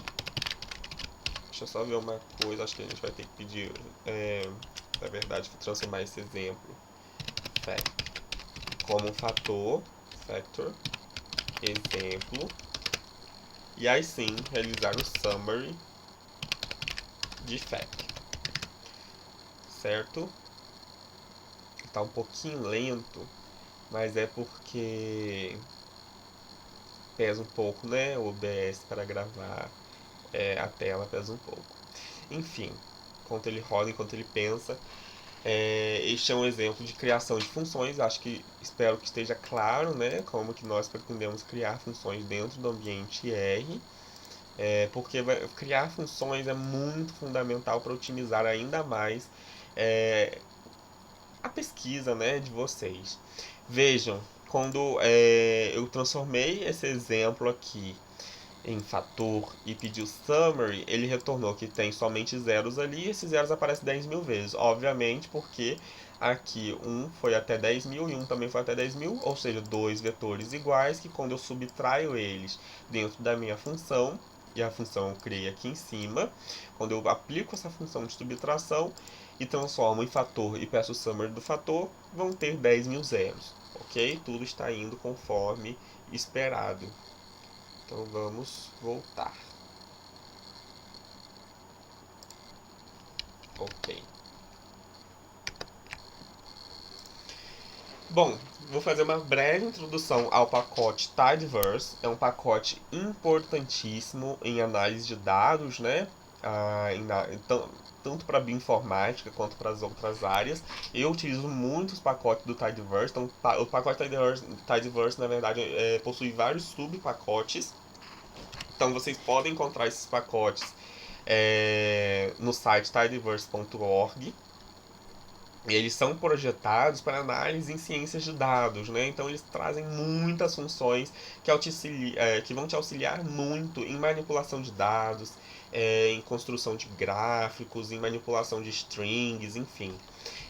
Deixa eu só ver uma coisa, acho que a gente vai ter que pedir... na verdade, transformar esse exemplo como um fator, factor, exemplo, e aí sim realizar o summary de fact, certo? Tá um pouquinho lento, mas é porque pesa um pouco, né? O OBS para gravar a tela pesa um pouco. Enfim, enquanto ele roda, enquanto ele pensa, este é um exemplo de criação de funções. Espero que esteja claro, né, como que nós pretendemos criar funções dentro do ambiente R, porque criar funções é muito fundamental para otimizar ainda mais a pesquisa, né, de vocês. Vejam, quando eu transformei esse exemplo aqui em fator e pediu summary, ele retornou que tem somente zeros ali, e esses zeros aparecem 10.000 vezes. Obviamente, porque aqui um foi até 10.000 e um também foi até 10.000, ou seja, dois vetores iguais, que quando eu subtraio eles dentro da minha função, e a função eu criei aqui em cima, quando eu aplico essa função de subtração e transformo em fator e peço o summary do fator, vão ter 10.000 zeros, ok? Tudo está indo conforme esperado. Então vamos voltar. Ok. Bom, vou fazer uma breve introdução ao pacote Tidyverse. É um pacote importantíssimo em análise de dados, né? Tanto para bioinformática quanto para as outras áreas. Eu utilizo muitos pacotes do Tidyverse. Então, o pacote Tidyverse na verdade, possui vários subpacotes. Então, vocês podem encontrar esses pacotes no site tidyverse.org. Eles são projetados para análise em ciências de dados, né? Então eles trazem muitas funções que vão te auxiliar muito em manipulação de dados, em construção de gráficos, em manipulação de strings, enfim.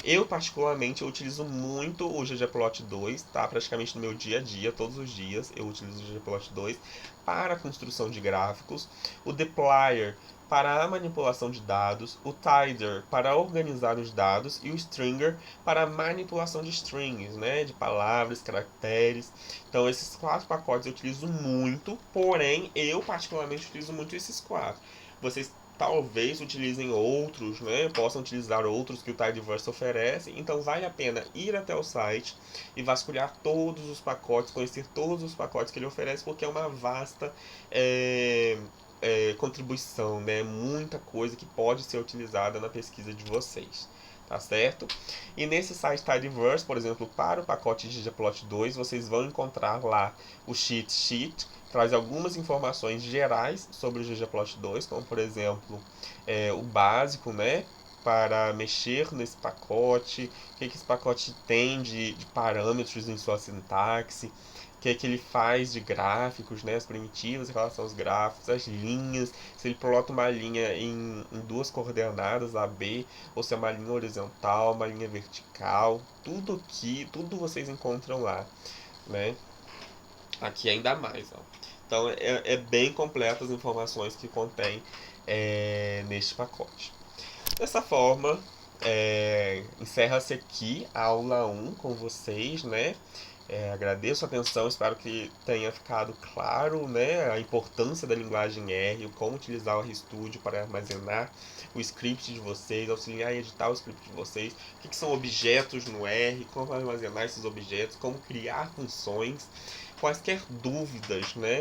Eu, particularmente, eu utilizo muito o ggplot2, tá? Praticamente no meu dia a dia, todos os dias, eu utilizo o ggplot2 para a construção de gráficos. O dplyr para a manipulação de dados, o tidyr para organizar os dados e o stringer para a manipulação de strings, né, de palavras, caracteres. Então esses 4 pacotes eu utilizo muito, porém eu particularmente utilizo muito esses 4. Vocês talvez utilizem outros, né, possam utilizar outros que o Tidyverse oferece, então vale a pena ir até o site e vasculhar todos os pacotes, conhecer todos os pacotes que ele oferece, porque é uma vasta contribuição, né? Muita coisa que pode ser utilizada na pesquisa de vocês, tá certo? E nesse site Tidyverse, por exemplo, para o pacote ggplot2, vocês vão encontrar lá o cheat sheet, traz algumas informações gerais sobre o ggplot2, como por exemplo, o básico, né? Para mexer nesse pacote, o que esse pacote tem de parâmetros em sua sintaxe, que ele faz de gráficos, né, as primitivas em relação aos gráficos, as linhas, se ele plota uma linha em duas coordenadas, A, B, ou se é uma linha horizontal, uma linha vertical, tudo vocês encontram lá, né? Aqui ainda mais, ó. Então é bem completo as informações que contém neste pacote. Dessa forma, encerra-se aqui a aula 1 com vocês, né? Agradeço a atenção, espero que tenha ficado claro, né, a importância da linguagem R, como utilizar o RStudio para armazenar o script de vocês, auxiliar em editar o script de vocês, o que são objetos no R, como armazenar esses objetos, como criar funções, quaisquer dúvidas, né,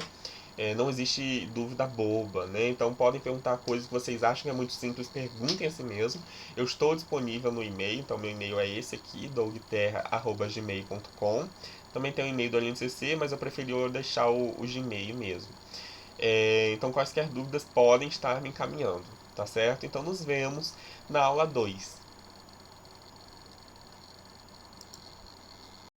Não existe dúvida boba, né? Então podem perguntar coisas que vocês acham que é muito simples, perguntem a si mesmo. Eu estou disponível no e-mail, então meu e-mail é esse aqui, dougterra@gmail.com. Também tem o e-mail do LNCC, mas eu preferi deixar o Gmail mesmo. Então quaisquer dúvidas podem estar me encaminhando, tá certo? Então nos vemos na aula 2.